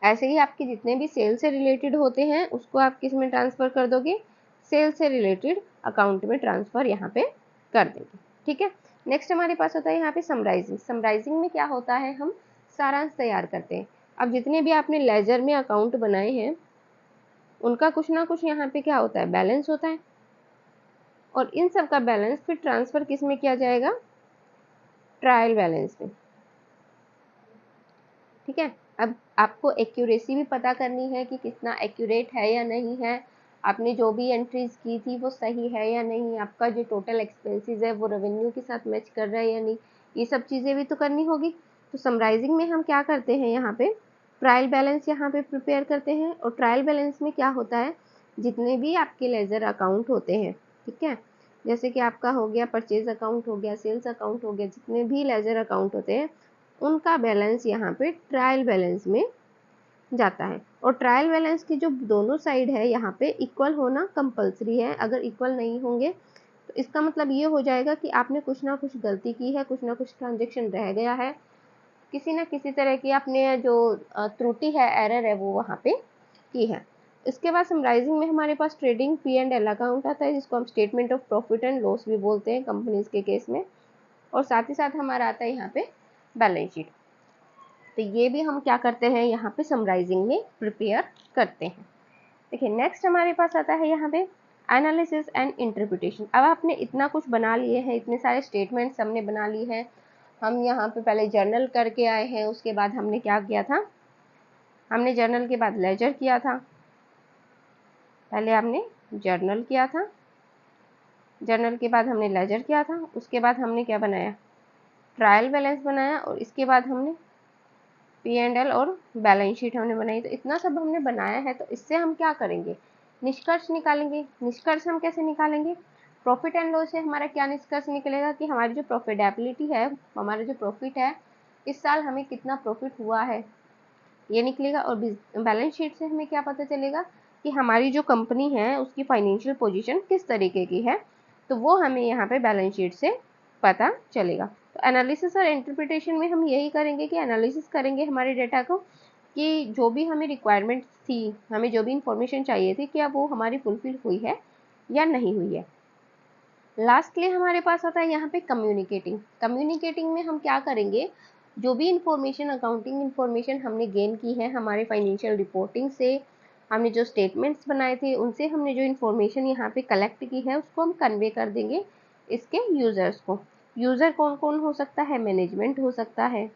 ऐसे ही आपके जितने भी सेल से रिलेटेड होते हैं उसको आप किस में ट्रांसफ़र कर दोगे, सेल से रिलेटेड अकाउंट में ट्रांसफ़र यहाँ पे कर देंगे। ठीक है। नेक्स्ट हमारे पास होता है यहाँ पे समराइजिंग। समराइजिंग में क्या होता है, हम सारांश तैयार करते हैं। अब जितने भी आपने लेजर में अकाउंट बनाए हैं उनका कुछ ना कुछ यहाँ पे क्या होता है, बैलेंस होता है, और इन सब का बैलेंस फिर ट्रांसफ़र किस में किया जाएगा, ट्रायल बैलेंस में। ठीक है। अब आपको एक्यूरेसी भी पता करनी है कि कितना एक्यूरेट है या नहीं है, आपने जो भी एंट्रीज की थी वो सही है या नहीं, आपका जो टोटल एक्सपेंसेस है वो रेवेन्यू के साथ मैच कर रहा है या नहीं, ये सब चीज़ें भी तो करनी होगी। तो समराइजिंग में हम क्या करते हैं, यहाँ पे ट्रायल बैलेंस यहाँ पे प्रिपेयर करते हैं। और ट्रायल बैलेंस में क्या होता है, जितने भी आपके लेजर अकाउंट होते हैं, ठीक है, जैसे कि आपका हो गया परचेज अकाउंट, हो गया सेल्स अकाउंट, हो गया जितने भी लेजर अकाउंट होते हैं उनका बैलेंस यहाँ पे ट्रायल बैलेंस में जाता है। और ट्रायल बैलेंस की जो दोनों साइड है यहाँ पे इक्वल होना कंपलसरी है। अगर इक्वल नहीं होंगे तो इसका मतलब ये हो जाएगा कि आपने कुछ ना कुछ गलती की है, कुछ ना कुछ ट्रांजेक्शन रह गया है, किसी ना किसी तरह की आपने जो त्रुटि है, एरर है, वो वहाँ पे की है। इसके बाद समराइजिंग में हमारे पास ट्रेडिंग P&L अकाउंट आता है, जिसको हम statement of profit and loss भी बोलते हैं कंपनीज के केस में। और साथ ही साथ हमारा आता है यहाँ पे बैलेंस शीट। तो ये भी हम क्या करते हैं, यहाँ पे समराइजिंग में प्रिपेयर करते हैं। देखिए नेक्स्ट हमारे पास आता है यहाँ पे एनालिसिस एंड इंटरप्रिटेशन। अब आपने इतना कुछ बना लिए हैं, इतने सारे स्टेटमेंट्स हमने बना लिए हैं, हम यहाँ पे पहले जर्नल करके आए हैं, उसके बाद हमने क्या किया था, हमने जर्नल के बाद लेजर किया था। पहले हमने जर्नल किया था, जर्नल के बाद हमने लेजर किया था, उसके बाद हमने क्या बनाया, ट्रायल बैलेंस बनाया, और इसके बाद हमने P&L और बैलेंस शीट हमने बनाई। तो इतना सब हमने बनाया है, तो इससे हम क्या करेंगे, निष्कर्ष निकालेंगे। निष्कर्ष हम कैसे निकालेंगे, प्रॉफिट एंड लॉस से हमारा क्या निष्कर्ष निकलेगा कि हमारी जो प्रॉफिटेबिलिटी है, हमारा जो प्रॉफिट है, इस साल हमें कितना प्रॉफिट हुआ है, ये निकलेगा। और बैलेंस शीट से हमें क्या पता चलेगा कि हमारी जो कंपनी है उसकी फाइनेंशियल पोजीशन किस तरीके की है, तो वो हमें यहाँ पे बैलेंस शीट से पता चलेगा। तो एनालिसिस और इंटरप्रिटेशन में हम यही करेंगे कि एनालिसिस करेंगे हमारे डेटा को, कि जो भी हमें रिक्वायरमेंट थी, हमें जो भी इंफॉर्मेशन चाहिए थी, क्या वो हमारी फुलफिल हुई है या नहीं हुई है। लास्टली हमारे पास आता है यहाँ पे कम्युनिकेटिंग। कम्युनिकेटिंग में हम क्या करेंगे, जो भी इंफॉर्मेशन, अकाउंटिंग इंफॉर्मेशन हमने गेन की है हमारे फाइनेंशियल रिपोर्टिंग से, हमने जो स्टेटमेंट्स बनाए थे उनसे हमने जो इंफॉर्मेशन यहाँ पे कलेक्ट की है उसको हम कन्वे कर देंगे इसके यूज़र्स को। यूज़र कौन कौन हो सकता है, मैनेजमेंट हो सकता है,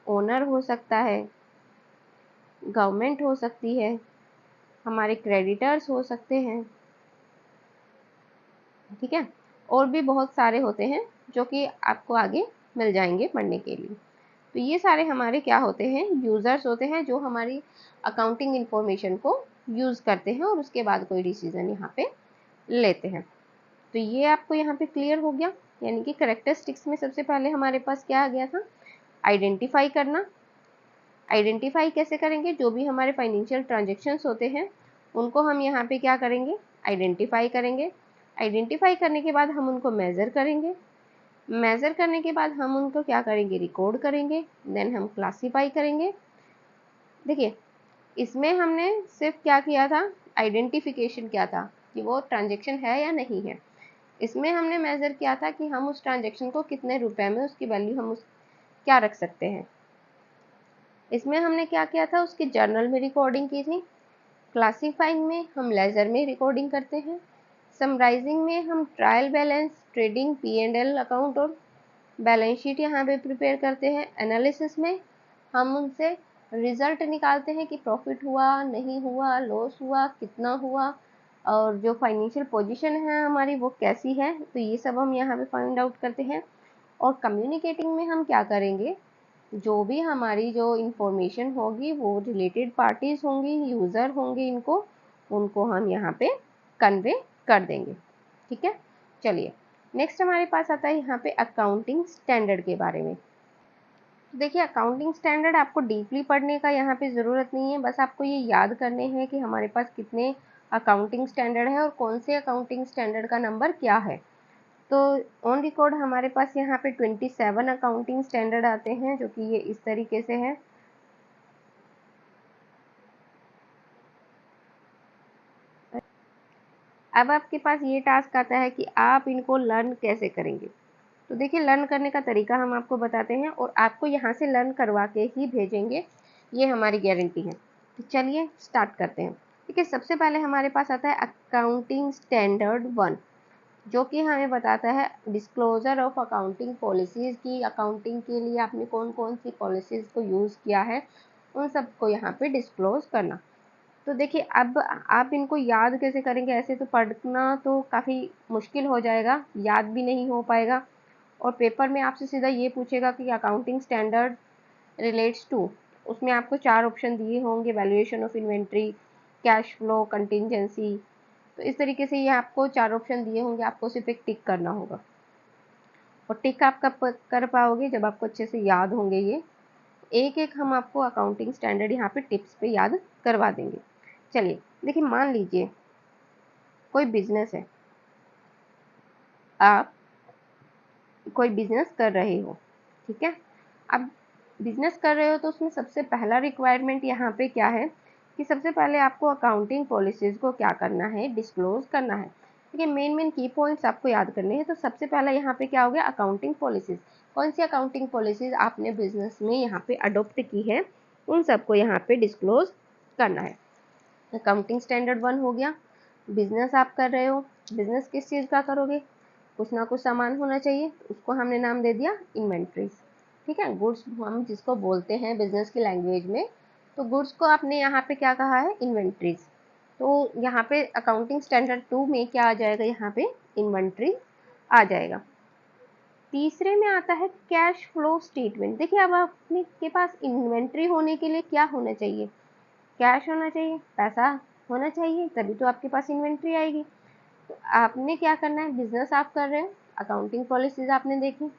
ओनर हो सकता है, गवर्नमेंट हो सकती है, हमारे क्रेडिटर्स हो सकते हैं, ठीक है, और भी बहुत सारे होते हैं जो कि आपको आगे मिल जाएंगे पढ़ने के लिए। तो ये सारे हमारे क्या होते हैं, यूज़र्स होते हैं जो हमारी अकाउंटिंग इंफॉर्मेशन को यूज़ करते हैं और उसके बाद कोई डिसीजन यहाँ पे लेते हैं। तो ये आपको यहाँ पे क्लियर हो गया। यानी कि कैरेक्टरिस्टिक्स में सबसे पहले हमारे पास क्या आ गया था, आइडेंटिफाई करना। आइडेंटिफाई कैसे करेंगे, जो भी हमारे फाइनेंशियल ट्रांजेक्शन्स होते हैं उनको हम यहाँ पे क्या करेंगे, आइडेंटिफाई करेंगे। आइडेंटिफाई करने के बाद हम उनको मेज़र करेंगे। मेज़र करने के बाद हम उनको क्या करेंगे, रिकॉर्ड करेंगे। देन हम क्लासीफाई करेंगे। देखिए इसमें हमने सिर्फ क्या किया था, आइडेंटिफिकेशन किया था कि वो ट्रांजेक्शन है या नहीं है। इसमें हमने मेज़र किया था कि हम उस ट्रांजेक्शन को कितने रुपए में, उसकी वैल्यू हम उस क्या रख सकते हैं। इसमें हमने क्या किया था, उसके जर्नल में रिकॉर्डिंग की थी। क्लासीफाइंग में हम लेजर में रिकॉर्डिंग करते हैं। समराइजिंग में हम trial balance, trading, P&L account और बैलेंस शीट यहाँ पे प्रिपेयर करते हैं। एनालिसिस में हम उनसे रिजल्ट निकालते हैं कि प्रॉफिट हुआ, नहीं हुआ, लॉस हुआ, कितना हुआ, और जो फाइनेंशियल पोजीशन है हमारी वो कैसी है, तो ये सब हम यहाँ पे फाइंड आउट करते हैं। और कम्युनिकेटिंग में हम क्या करेंगे, जो भी हमारी जो इंफॉर्मेशन होगी वो रिलेटेड पार्टीज होंगी, यूज़र होंगे, उनको हम यहाँ पे कन्वे कर देंगे। ठीक है, चलिए नेक्स्ट हमारे पास आता है यहाँ पे अकाउंटिंग स्टैंडर्ड के बारे में। देखिए अकाउंटिंग स्टैंडर्ड आपको डीपली पढ़ने का यहाँ पे ज़रूरत नहीं है, बस आपको ये याद करने हैं कि हमारे पास कितने अकाउंटिंग स्टैंडर्ड है और कौन से अकाउंटिंग स्टैंडर्ड का नंबर क्या है। तो ऑन रिकॉर्ड हमारे पास यहाँ पे 27 अकाउंटिंग स्टैंडर्ड आते हैं, जो कि ये इस तरीके से है। अब आपके पास ये टास्क आता है कि आप इनको लर्न कैसे करेंगे। तो देखिए लर्न करने का तरीका हम आपको बताते हैं और आपको यहाँ से लर्न करवा के ही भेजेंगे, ये हमारी गारंटी है। तो चलिए स्टार्ट करते हैं। देखिए सबसे पहले हमारे पास आता है अकाउंटिंग स्टैंडर्ड 1, जो कि हमें बताता है डिस्क्लोजर ऑफ अकाउंटिंग पॉलिसीज़ की अकाउंटिंग के लिए आपने कौन कौन सी पॉलिसीज़ को यूज़ किया है, उन सबको यहाँ पे डिस्क्लोज करना। तो देखिए अब आप इनको याद कैसे करेंगे, ऐसे तो पढ़ना तो काफ़ी मुश्किल हो जाएगा, याद भी नहीं हो पाएगा। और पेपर में आपसे सीधा ये पूछेगा कि अकाउंटिंग स्टैंडर्ड रिलेट्स टू, उसमें आपको 4 ऑप्शन दिए होंगे, valuation of inventory, cash flow, contingency. तो इस तरीके से ये आपको 4 ऑप्शन दिए होंगे, आपको सिर्फ एक टिक करना होगा। और टिक आप कब कर पाओगे, जब आपको अच्छे से याद होंगे ये। एक एक हम आपको अकाउंटिंग स्टैंडर्ड यहाँ पे टिप्स पे याद करवा देंगे। चलिए देखिए मान लीजिए कोई बिजनेस है, आप कोई बिजनेस कर रहे हो, ठीक है। अब बिजनेस कर रहे हो तो उसमें सबसे पहला रिक्वायरमेंट यहाँ पे क्या है कि सबसे पहले आपको अकाउंटिंग पॉलिसीज़ को क्या करना है, डिस्क्लोज करना है। ठीक है, मेन की पॉइंट्स आपको याद करने हैं। तो सबसे पहला यहाँ पे क्या हो गया, अकाउंटिंग पॉलिसीज़। कौन सी अकाउंटिंग पॉलिसीज़ आपने बिजनेस में यहाँ पे अडोप्ट की है, उन सबको यहाँ पे डिस्क्लोज करना है। अकाउंटिंग स्टैंडर्ड 1 हो गया। बिजनेस आप कर रहे हो, बिजनेस किस चीज़ का करोगे, कुछ ना कुछ सामान होना चाहिए, उसको हमने नाम दे दिया इन्वेंट्रीज। ठीक है, गुड्स हम जिसको बोलते हैं बिजनेस की लैंग्वेज में, तो गुड्स को आपने यहाँ पे क्या कहा है, इन्वेंट्रीज। तो यहाँ पे अकाउंटिंग स्टैंडर्ड 2 में क्या आ जाएगा, यहाँ पे इन्वेंट्री आ जाएगा। तीसरे में आता है कैश फ्लो स्टेटमेंट। देखिए अब आपने के पास इन्वेंट्री होने के लिए क्या होना चाहिए, कैश होना चाहिए, पैसा होना चाहिए, तभी तो आपके पास इन्वेंट्री आएगी। तो आपने क्या करना है, बिजनेस आप कर रहे हो, अकाउंटिंग पॉलिसीज आपने देखी,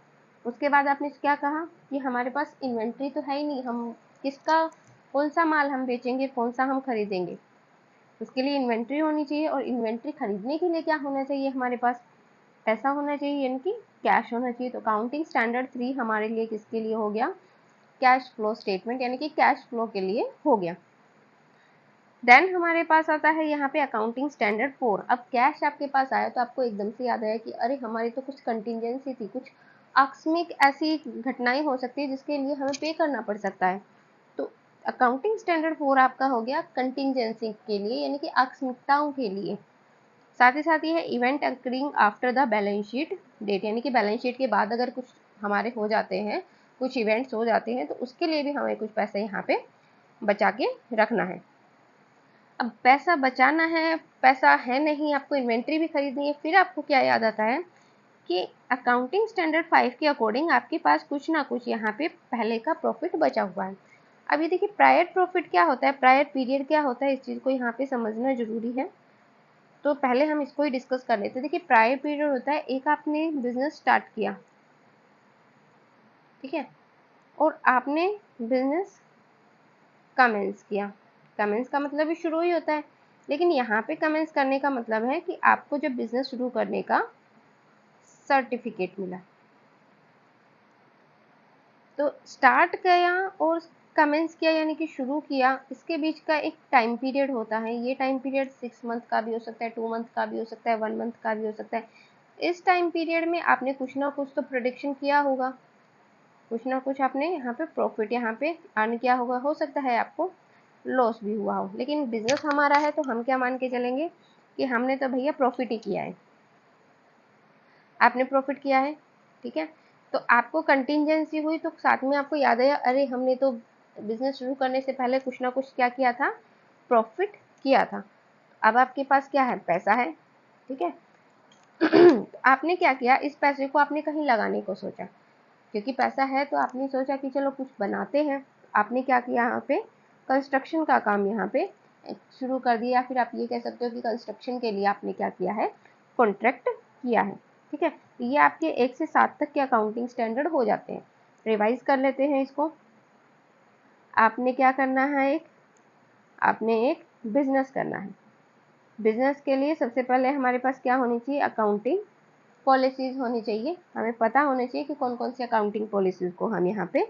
उसके बाद आपने क्या कहा कि हमारे पास इन्वेंट्री तो है ही नहीं, हम किसका कौन सा माल हम बेचेंगे, कौन सा हम खरीदेंगे, उसके लिए इन्वेंट्री होनी चाहिए। और इन्वेंट्री खरीदने के लिए क्या होना चाहिए, हमारे पास पैसा होना चाहिए, यानी कि कैश होना चाहिए। तो अकाउंटिंग स्टैंडर्ड 3 हमारे लिए किसके लिए हो गया, कैश फ्लो स्टेटमेंट, यानी कि कैश फ्लो के लिए हो गया। देन हमारे पास आता है यहाँ पे अकाउंटिंग स्टैंडर्ड 4। अब कैश आपके पास आया तो आपको एकदम से याद आया कि अरे हमारी तो कुछ कंटिजेंसी थी, कुछ आकस्मिक ऐसी घटनाएं हो सकती है जिसके लिए हमें पे करना पड़ सकता है। तो अकाउंटिंग स्टैंडर्ड 4 आपका हो गया कंटिजेंसी के लिए, यानी कि आकस्मिकताओं के लिए। साथ ही साथ ये है event occurring after the balance sheet date, यानी कि बैलेंस शीट के बाद अगर कुछ हमारे हो जाते हैं, कुछ इवेंट्स हो जाते हैं, तो उसके लिए भी हमें कुछ पैसे यहाँ पे बचा के रखना है। अब पैसा बचाना है, पैसा है नहीं, आपको इन्वेंट्री भी खरीदनी है, फिर आपको क्या याद आता है कि अकाउंटिंग स्टैंडर्ड 5 के अकॉर्डिंग आपके पास कुछ ना कुछ यहाँ पे पहले का प्रॉफिट बचा हुआ है। अब ये देखिए प्रायर प्रॉफिट क्या होता है, प्रायर पीरियड क्या होता है, इस चीज़ को यहाँ पे समझना जरूरी है। तो पहले हम इसको ही डिस्कस कर लेते हैं। देखिए प्रायर पीरियड होता है, एक आपने बिजनेस स्टार्ट किया, ठीक है, और आपने बिजनेस कमेंस किया। कमेंस का मतलब भी शुरू ही होता है, लेकिन यहाँ पे कमेंस करने का मतलब है कि आपको जब बिजनेस शुरू करने का सर्टिफिकेट मिला, तो स्टार्ट किया और कमेंस किया यानी कि शुरू किया, इसके बीच का एक टाइम पीरियड होता है। ये टाइम पीरियड 6 मंथ का भी हो सकता है, 2 मंथ का भी हो सकता है, 1 मंथ का भी हो सकता है। इस टाइम पीरियड में आपने कुछ ना कुछ तो प्रोडिक्शन किया होगा, कुछ ना कुछ आपने यहाँ पे प्रॉफिट यहाँ पे अर्न किया होगा, हो सकता है आपको लॉस भी हुआ हो, लेकिन बिजनेस हमारा है तो हम क्या मान के चलेंगे कि हमने तो भैया प्रॉफिट ही किया है। आपने प्रॉफिट किया है, ठीक है। तो आपको कंटिजेंसी हुई तो साथ में आपको याद आया, अरे हमने तो बिजनेस शुरू करने से पहले कुछ ना कुछ क्या किया था, प्रॉफिट किया था। अब आपके पास क्या है, पैसा है, ठीक है। तो आपने क्या किया, इस पैसे को आपने कहीं लगाने को सोचा, क्योंकि पैसा है तो आपने सोचा कि चलो कुछ बनाते हैं। आपने क्या किया, यहाँ पे कंस्ट्रक्शन का काम यहाँ पे शुरू कर दिया, या फिर आप ये कह सकते हो कि कंस्ट्रक्शन के लिए आपने क्या किया है, कॉन्ट्रैक्ट किया है, ठीक है। ये आपके 1 से 7 तक के अकाउंटिंग स्टैंडर्ड हो जाते हैं। रिवाइज कर लेते हैं इसको। आपने क्या करना है, आपने एक बिजनेस करना है। बिजनेस के लिए सबसे पहले हमारे पास क्या होनी चाहिए, अकाउंटिंग पॉलिसीज होनी चाहिए। हमें पता होना चाहिए कि कौन कौन सी अकाउंटिंग पॉलिसीज को हम यहाँ पे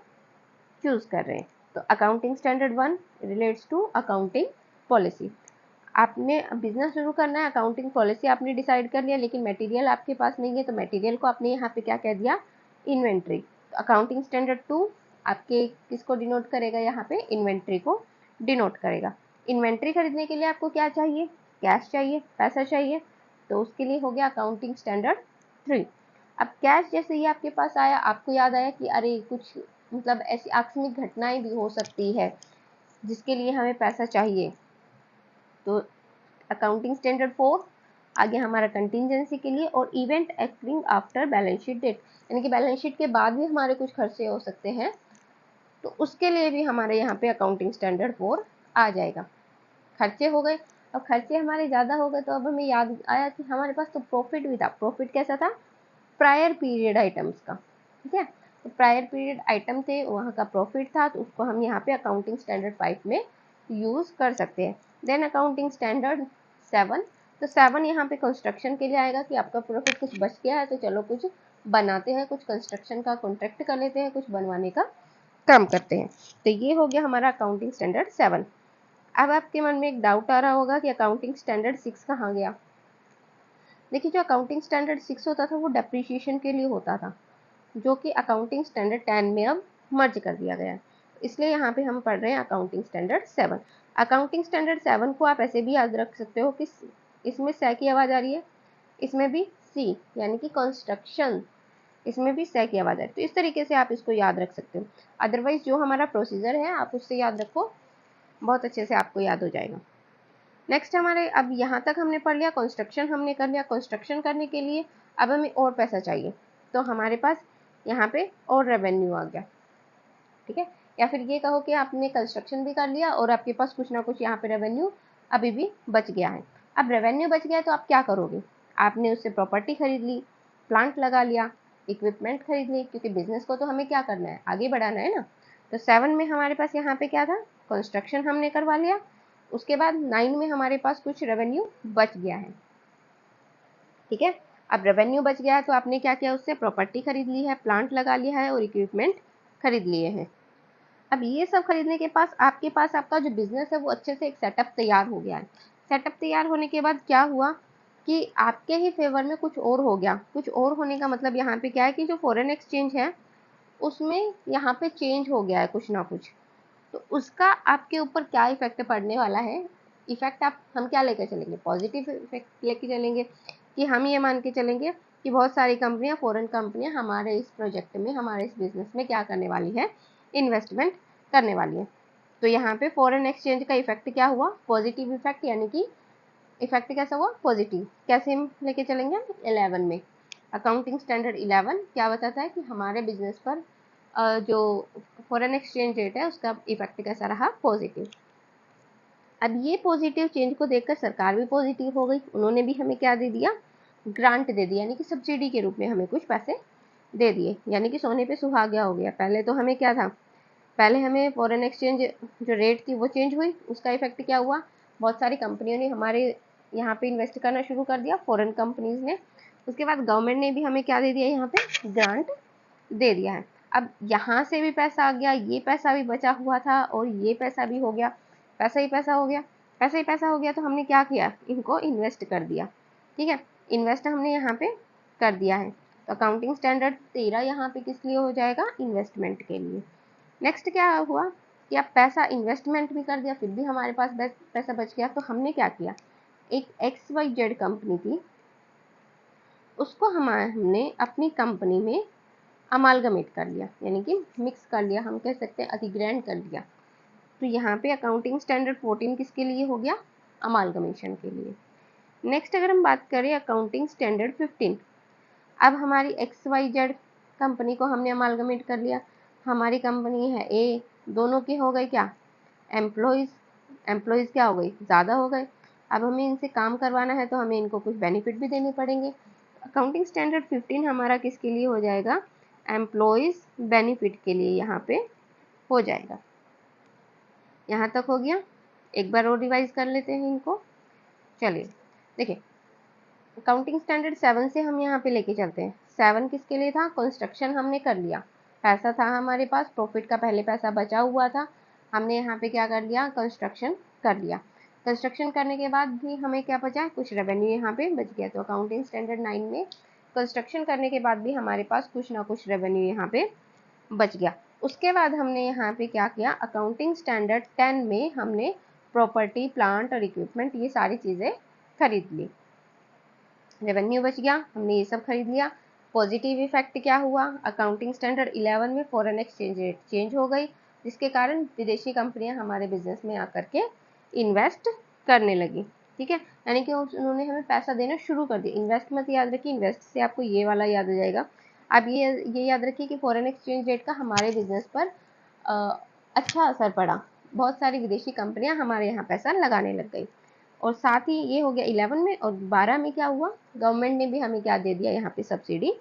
चूज कर रहे हैं। तो accounting standard 1 relates to accounting policy. आपने बिजनेस शुरू करना है, अकाउंटिंग पॉलिसी आपने डिसाइड कर लिया, लेकिन मटेरियल आपके पास नहीं है, तो मटेरियल को आपने यहाँ पे क्या कह दिया, इन्वेंट्री। तो अकाउंटिंग स्टैंडर्ड 2 आपके किसको डिनोट करेगा, यहाँ पे इन्वेंट्री को डिनोट करेगा। इन्वेंट्री खरीदने के लिए आपको क्या चाहिए, कैश चाहिए, पैसा चाहिए, तो उसके लिए हो गया अकाउंटिंग स्टैंडर्ड 3। अब कैश जैसे ही आपके पास आया, आपको याद आया कि अरे कुछ मतलब ऐसी आकस्मिक घटनाएं भी हो सकती है जिसके लिए हमें पैसा चाहिए, तो अकाउंटिंग स्टैंडर्ड 4 आगे हमारा कंटिजेंसी के लिए, और event acting after balance sheet date, यानी कि बैलेंस शीट के बाद भी हमारे कुछ खर्चे हो सकते हैं, तो उसके लिए भी हमारे यहाँ पे अकाउंटिंग स्टैंडर्ड 4 आ जाएगा। खर्चे हो गए। अब खर्चे हमारे ज़्यादा हो गए तो अब हमें याद आया कि हमारे पास तो प्रॉफिट भी था। प्रॉफिट कैसा था, प्रायर पीरियड आइटम्स का, ठीक है। तो प्रायर पीरियड आइटम थे, वहाँ का प्रॉफिट था, तो उसको हम यहाँ पे अकाउंटिंग स्टैंडर्ड 5 में यूज़ कर सकते हैं। देन अकाउंटिंग स्टैंडर्ड 7, तो 7 यहाँ पे कंस्ट्रक्शन के लिए आएगा कि आपका प्रॉफिट कुछ बच गया है तो चलो कुछ बनाते हैं, कुछ कंस्ट्रक्शन का कॉन्ट्रैक्ट कर लेते हैं, कुछ बनवाने का काम करते हैं। तो ये हो गया हमारा अकाउंटिंग स्टैंडर्ड 7। अब आपके मन में एक डाउट आ रहा होगा कि अकाउंटिंग स्टैंडर्ड 6 कहाँ गया। देखिए, जो अकाउंटिंग स्टैंडर्ड 6 होता था वो डेप्रीशिएशन के लिए होता था, जो कि अकाउंटिंग स्टैंडर्ड 10 में अब मर्ज कर दिया गया है। इसलिए यहाँ पे हम पढ़ रहे हैं अकाउंटिंग स्टैंडर्ड 7। अकाउंटिंग स्टैंडर्ड 7 को आप ऐसे भी याद रख सकते हो कि इसमें स की आवाज़ आ रही है, इसमें भी सी, यानी कि कंस्ट्रक्शन, इसमें भी स की आवाज़ आ रही है। तो इस तरीके से आप इसको याद रख सकते हो। अदरवाइज जो हमारा प्रोसीजर है आप उससे याद रखो, बहुत अच्छे से आपको याद हो जाएगा। नेक्स्ट हमारे, अब यहाँ तक हमने पढ़ लिया, कंस्ट्रक्शन हमने कर लिया। कंस्ट्रक्शन करने के लिए अब हमें और पैसा चाहिए, तो हमारे पास यहाँ पे और रेवेन्यू आ गया, ठीक है। या फिर ये कहो कि आपने कंस्ट्रक्शन भी कर लिया और आपके पास कुछ ना कुछ यहाँ पे रेवेन्यू अभी भी बच गया है। अब रेवेन्यू बच गया तो आप क्या करोगे, आपने उससे प्रॉपर्टी खरीद ली, प्लांट लगा लिया, इक्विपमेंट खरीद ली, क्योंकि बिजनेस को तो हमें क्या करना है, आगे बढ़ाना है ना। तो 7 में हमारे पास यहाँ पे क्या था, कंस्ट्रक्शन हमने करवा लिया। उसके बाद 9 में हमारे पास कुछ रेवेन्यू बच गया है, ठीक है। अब रेवेन्यू बच गया है तो आपने क्या किया, उससे प्रॉपर्टी खरीद ली है, प्लांट लगा लिया है और इक्विपमेंट खरीद लिए हैं। अब ये सब खरीदने के पास आपके पास आपका जो बिजनेस है वो अच्छे से एक सेटअप तैयार हो गया है। सेटअप तैयार होने के बाद क्या हुआ कि आपके ही फेवर में कुछ और हो गया। कुछ और होने का मतलब यहाँ पे क्या है कि जो फॉरेन एक्सचेंज है उसमें यहाँ पे चेंज हो गया है कुछ ना कुछ, तो उसका आपके ऊपर क्या इफेक्ट पड़ने वाला है। इफेक्ट हम क्या लेकर चलेंगे, पॉजिटिव इफेक्ट लेके चलेंगे, कि हम ये मान के चलेंगे कि बहुत सारी कंपनियां, फॉरेन कंपनियां हमारे इस प्रोजेक्ट में, हमारे इस बिजनेस में क्या करने वाली है, इन्वेस्टमेंट करने वाली है। तो यहाँ पे फॉरेन एक्सचेंज का इफेक्ट क्या हुआ, पॉजिटिव इफेक्ट, यानी कि इफेक्ट कैसा हुआ, पॉजिटिव। कैसे हम लेके चलेंगे, 11 में अकाउंटिंग स्टैंडर्ड 11 क्या बताता है कि हमारे बिजनेस पर जो फॉरेन एक्सचेंज रेट है उसका इफेक्ट कैसा रहा, पॉजिटिव। अब ये पॉजिटिव चेंज को देखकर सरकार भी पॉजिटिव हो गई, उन्होंने भी हमें क्या दे दिया, ग्रांट दे दिया, यानी कि सब्सिडी के रूप में हमें कुछ पैसे दे दिए, यानी कि सोने पे सुहागा हो गया। पहले तो हमें क्या था, पहले हमें फॉरेन एक्सचेंज जो रेट थी वो चेंज हुई, उसका इफेक्ट क्या हुआ, बहुत सारी कंपनियों ने हमारे यहाँ पे इन्वेस्ट करना शुरू कर दिया, फॉरेन कंपनीज ने। उसके बाद गवर्नमेंट ने भी हमें क्या दे दिया, यहाँ पे ग्रांट दे दिया है। अब यहाँ से भी पैसा आ गया, ये पैसा भी बचा हुआ था और ये पैसा भी हो गया, पैसा ही पैसा हो गया, पैसा ही पैसा हो गया, तो हमने क्या किया, इनको इन्वेस्ट कर दिया, ठीक है। इन्वेस्ट हमने यहाँ पे कर दिया है, तो अकाउंटिंग स्टैंडर्ड 13 यहाँ पे किस लिए हो जाएगा, इन्वेस्टमेंट के लिए। नेक्स्ट क्या हुआ कि अब पैसा इन्वेस्टमेंट भी कर दिया, फिर भी हमारे पास पैसा बच गया, तो हमने क्या किया, एक XYZ कंपनी थी, उसको हमने अपनी कंपनी में अमालगमेट कर लिया, यानी कि मिक्स कर लिया, हम कह सकते हैं अधिग्रहण कर लिया। तो यहाँ पे अकाउंटिंग स्टैंडर्ड 14 किसके लिए हो गया? अमालगमेशन के लिए। नेक्स्ट अगर हम बात करें अकाउंटिंग स्टैंडर्ड 15, अब हमारी XYZ कंपनी को हमने अमालगमेट कर लिया। हमारी कंपनी है ए, दोनों की हो गई क्या? एम्प्लॉयज़ क्या हो गई? ज़्यादा हो गए। अब हमें इनसे काम करवाना है तो हमें इनको कुछ बेनिफिट भी देने पड़ेंगे। अकाउंटिंग स्टैंडर्ड 15 हमारा किसके लिए हो जाएगा? एम्प्लॉयज़ बेनिफिट के लिए यहाँ पे हो जाएगा। यहाँ तक हो गया। एक बार और रिवाइज कर लेते हैं इनको। चलिए देखिए, अकाउंटिंग स्टैंडर्ड 7 से हम यहाँ पे लेके चलते हैं। 7 किसके लिए था? कंस्ट्रक्शन हमने कर लिया, पैसा था हमारे पास, प्रॉफिट का पहले पैसा बचा हुआ था, हमने यहाँ पे क्या कर लिया? कंस्ट्रक्शन कर लिया। कंस्ट्रक्शन करने के बाद भी हमें क्या बचा? कुछ रेवेन्यू यहाँ पे बच गया। तो अकाउंटिंग स्टैंडर्ड 9 में कंस्ट्रक्शन करने के बाद भी हमारे पास कुछ ना कुछ रेवेन्यू यहाँ पे बच गया। उसके बाद हमने यहाँ पे क्या किया? अकाउंटिंग स्टैंडर्ड 10 में हमने प्रॉपर्टी, प्लांट और इक्विपमेंट ये सारी चीज़ें खरीद ली, रेवेन्यू बच गया, हमने ये सब खरीद लिया। पॉजिटिव इफेक्ट क्या हुआ? अकाउंटिंग स्टैंडर्ड 11 में फॉरेन एक्सचेंज रेट चेंज हो गई, जिसके कारण विदेशी कंपनियां हमारे बिजनेस में आकर के इन्वेस्ट करने लगी। ठीक है, यानी कि उन्होंने हमें पैसा देना शुरू कर दिया। इन्वेस्ट मत याद रखिए, इन्वेस्ट से आपको ये वाला याद आ जाएगा। अब ये याद रखिए कि फॉरेन एक्सचेंज रेट का हमारे बिजनेस पर अच्छा असर पड़ा, बहुत सारी विदेशी कंपनियां हमारे यहाँ पैसा लगाने लग गई। और साथ ही ये हो गया 11 में। और 12 में क्या हुआ? गवर्नमेंट ने भी हमें क्या दे दिया? यहाँ पे सब्सिडी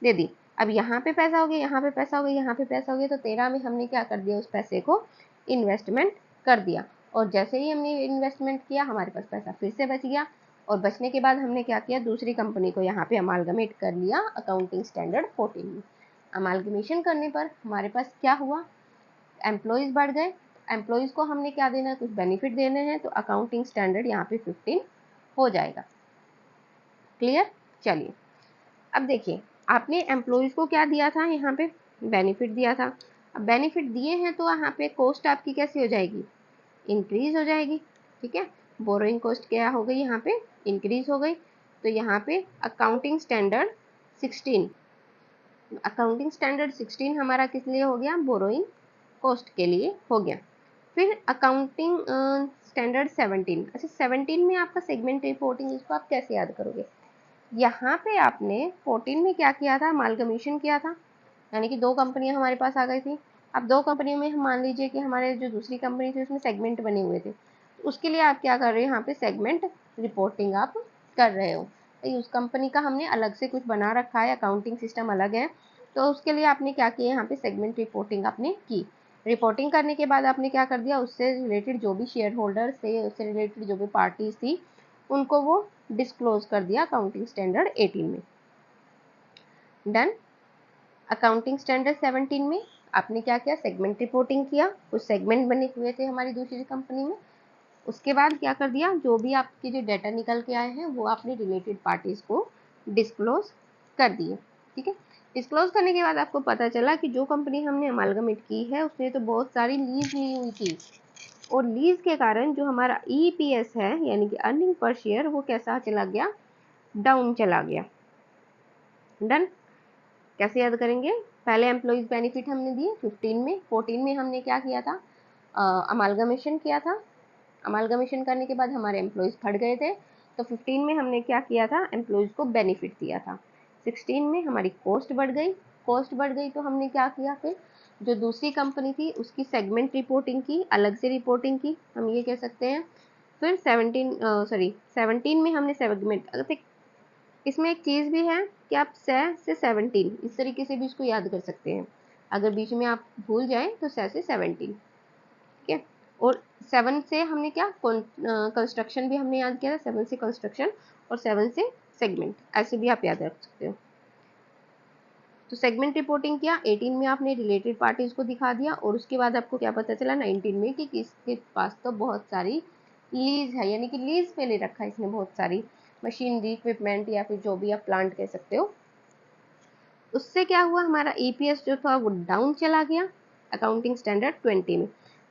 दे दी। अब यहाँ पे पैसा हो गया, यहाँ पे पैसा हो गया, यहाँ पे पैसा हो गया, तो 13 में हमने क्या कर दिया? उस पैसे को इन्वेस्टमेंट कर दिया। और जैसे ही हमने इन्वेस्टमेंट किया हमारे पास पैसा फिर से बच गया। और बचने के बाद हमने क्या किया? दूसरी कंपनी को यहाँ पे अमालगमेट कर लिया अकाउंटिंग स्टैंडर्ड 14 में। अमालगमेशन करने पर हमारे पास क्या हुआ? एम्प्लॉयज़ बढ़ गए, एम्प्लॉयज़ को हमने क्या देना है? कुछ बेनिफिट देने हैं, तो अकाउंटिंग स्टैंडर्ड यहाँ पे 15 हो जाएगा। क्लियर? चलिए अब देखिए, आपने एम्प्लॉयज़ को क्या दिया था? यहाँ पे बेनिफिट दिया था। अब बेनिफिट दिए हैं तो यहाँ पे कॉस्ट आपकी कैसी हो जाएगी? इंक्रीज हो जाएगी। ठीक है, बोरोइंग कॉस्ट क्या हो गई? यहाँ पे इंक्रीज हो गई। तो यहाँ पे अकाउंटिंग स्टैंडर्ड 16 हमारा किस लिए हो गया? बोरोइंग कॉस्ट के लिए हो गया। फिर अकाउंटिंग स्टैंडर्ड 17। अच्छा, 17 में आपका सेगमेंट रिपोर्टिंग, इसको आप कैसे याद करोगे? यहाँ पे आपने 14 में क्या किया था? अमालगमेशन किया था, यानी कि दो कंपनियां हमारे पास आ गई थी। अब दो कंपनियों में हम मान लीजिए कि हमारे जो दूसरी कंपनी थी उसमें सेगमेंट बने हुए थे, तो उसके लिए आप क्या कर रहे हो? यहाँ पे सेगमेंट रिपोर्टिंग आप कर रहे हो। तो उस कंपनी का हमने अलग से कुछ बना रखा है, अकाउंटिंग सिस्टम अलग है, तो उसके लिए आपने क्या किया? यहाँ पे सेगमेंट रिपोर्टिंग आपने की। रिपोर्टिंग करने के बाद आपने क्या कर दिया? उससे रिलेटेड जो भी शेयर होल्डर्स थे, उससे रिलेटेड जो भी पार्टीज थी, उनको वो डिस्क्लोज कर दिया अकाउंटिंग स्टैंडर्ड 18 में। डन। अकाउंटिंग स्टैंडर्ड 17 में आपने क्या किया? सेगमेंट रिपोर्टिंग किया, कुछ सेगमेंट बने हुए थे हमारी दूसरी कंपनी में। उसके बाद क्या कर दिया? जो भी आपके जो डाटा निकल के आए हैं वो आपने रिलेटेड पार्टीज को डिस्क्लोज कर दिए। ठीक है, डिस्क्लोज करने के बाद आपको पता चला कि जो कंपनी हमने अमालगमेट की है उसने तो बहुत सारी लीज ली हुई थी, और लीज के कारण जो हमारा EPS है यानी कि अर्निंग पर शेयर, वो कैसा चला गया? डाउन चला गया। डन। कैसे याद करेंगे? पहले एम्प्लॉयज बेनिफिट हमने दिए 15 में, 14 में हमने क्या किया था? अमालगमेशन किया था। अमालगमेशन करने के बाद हमारे एम्प्लॉयज फट गए थे, तो 15 में हमने क्या किया था? एम्प्लॉयज को बेनिफिट दिया था। 16 में हमारी कॉस्ट बढ़ गई, कॉस्ट बढ़ गई तो हमने क्या किया? फिर जो दूसरी कंपनी थी उसकी सेगमेंट रिपोर्टिंग की, अलग से रिपोर्टिंग की, हम ये कह सकते हैं। फिर 17 में हमने सेगमेंट, इसमें एक चीज़ भी है कि आप से 17 इस तरीके से भी इसको याद कर सकते हैं। अगर बीच में आप भूल जाएं तो से 17। ठीक है, और 7 से हमने क्या? कंस्ट्रक्शन भी हमने याद किया था। 7 से कंस्ट्रक्शन और 7 से सेगमेंट, ऐसे भी आप याद रख सकते हो। तो सेगमेंट रिपोर्टिंग किया, 18 में आपने रिलेटेड पार्टीज को दिखा दिया, और उसके बाद आपको क्या पता चला 19 में कि किसके पास तो बहुत सारी लीज है, यानी कि लीज पे ले रखा है इसने बहुत सारी मशीनरी, इक्विपमेंट, या फिर जो भी आप प्लांट कह सकते हो। उससे क्या हुआ? हमारा EPS जो था वो डाउन चला गया अकाउंटिंग स्टैंडर्ड 20 में।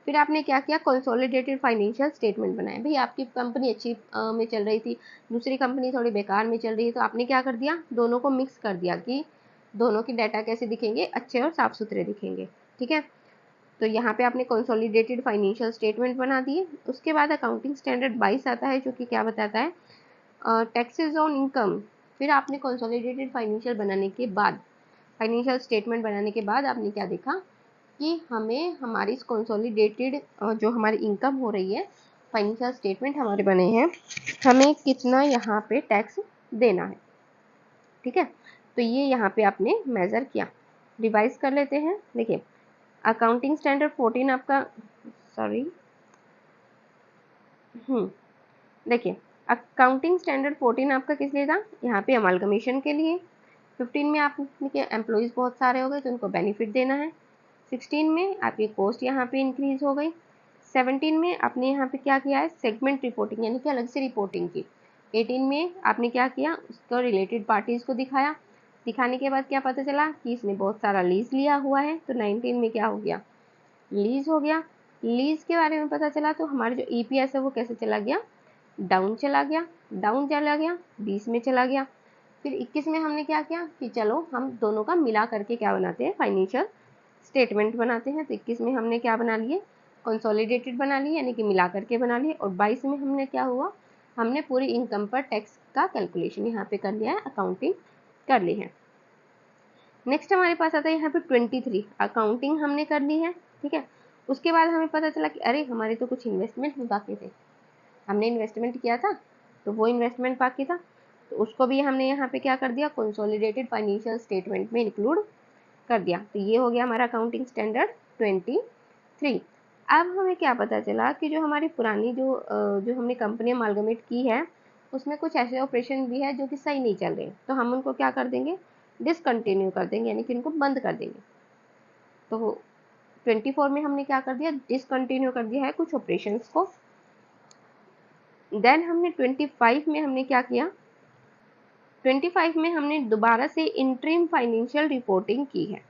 फिर आपने क्या किया? कंसोलिडेटेड फाइनेंशियल स्टेटमेंट बनाए। भाई आपकी कंपनी अच्छी में चल रही थी, दूसरी कंपनी थोड़ी बेकार में चल रही है, तो आपने क्या कर दिया? दोनों को मिक्स कर दिया कि दोनों की डाटा कैसे दिखेंगे, अच्छे और साफ सुथरे दिखेंगे। ठीक है, तो यहाँ पे आपने कंसोलिडेटेड फाइनेंशियल स्टेटमेंट बना दिए। उसके बाद अकाउंटिंग स्टैंडर्ड 22 आता है, जो कि क्या बताता है, टैक्सेस ऑन इनकम। फिर आपने कंसोलिडेटेड फाइनेंशियल बनाने के बाद, फाइनेंशियल स्टेटमेंट बनाने के बाद आपने क्या देखा कि हमें हमारी कंसोलिडेटेड जो हमारी इनकम हो रही है, फाइनेंशियल स्टेटमेंट हमारे बने हैं, हमें कितना यहाँ पे टैक्स देना है। ठीक है, तो ये यहाँ पे आपने मेजर किया। रिवाइज कर लेते हैं। देखिए, अकाउंटिंग स्टैंडर्ड 14 आपका, सॉरी, देखिए, अकाउंटिंग स्टैंडर्ड 14 आपका किस लिए था, यहाँ पे अमालगमेशन के लिए। 15 में आपके एम्प्लॉयज़ बहुत सारे हो गए तो उनको बेनिफिट देना है। 16 में आपकी कॉस्ट यहाँ पे इंक्रीज हो गई। 17 में आपने यहाँ पे क्या किया है, सेगमेंट रिपोर्टिंग यानी कि अलग से रिपोर्टिंग की। 18 में आपने क्या किया, उसको रिलेटेड पार्टीज़ को दिखाया। दिखाने के बाद क्या पता चला कि इसने बहुत सारा लीज लिया हुआ है, तो 19 में क्या हो गया, लीज हो गया। लीज के बारे में पता चला तो हमारा जो ईपीएस है वो कैसे चला गया, डाउन चला गया। डाउन चला गया, 20 में चला गया। फिर 21 में हमने क्या किया कि चलो हम दोनों का मिला करके क्या बनाते हैं, फाइनेंशियल स्टेटमेंट बनाते हैं। तो 21 में हमने क्या बना लिए, कंसोलिडेटेड बना लिए, यानी कि मिला करके बना लिए। और 22 में हमने क्या हुआ, हमने पूरी इनकम पर टैक्स का कैलकुलेशन यहाँ पे कर लिया है, अकाउंटिंग कर ली है। नेक्स्ट हमारे पास आता है यहाँ पे 23, अकाउंटिंग हमने कर ली है। ठीक है, उसके बाद हमें पता चला कि अरे हमारे तो कुछ इन्वेस्टमेंट भी बाकी थे, हमने इन्वेस्टमेंट किया था तो वो इन्वेस्टमेंट बाकी था, तो उसको भी हमने यहाँ पे क्या कर दिया, कंसोलिडेटेड फाइनेंशियल स्टेटमेंट में इंक्लूड कर दिया। तो ये हो गया हमारा अकाउंटिंग स्टैंडर्ड 23। अब हमें क्या पता चला कि जो हमारी पुरानी जो हमने कंपनी अमालगमेट की है, उसमें कुछ ऐसे ऑपरेशन भी है जो कि सही नहीं चल रहे, तो हम उनको क्या कर देंगे, डिसकंटिन्यू कर देंगे, यानी कि इनको बंद कर देंगे। तो 24 में हमने क्या कर दिया, डिसकंटिन्यू कर दिया है कुछ ऑपरेशंस को। देन हमने 25 में हमने क्या किया, 25 में हमने दोबारा से इंटरिम फाइनेंशियल रिपोर्टिंग की है।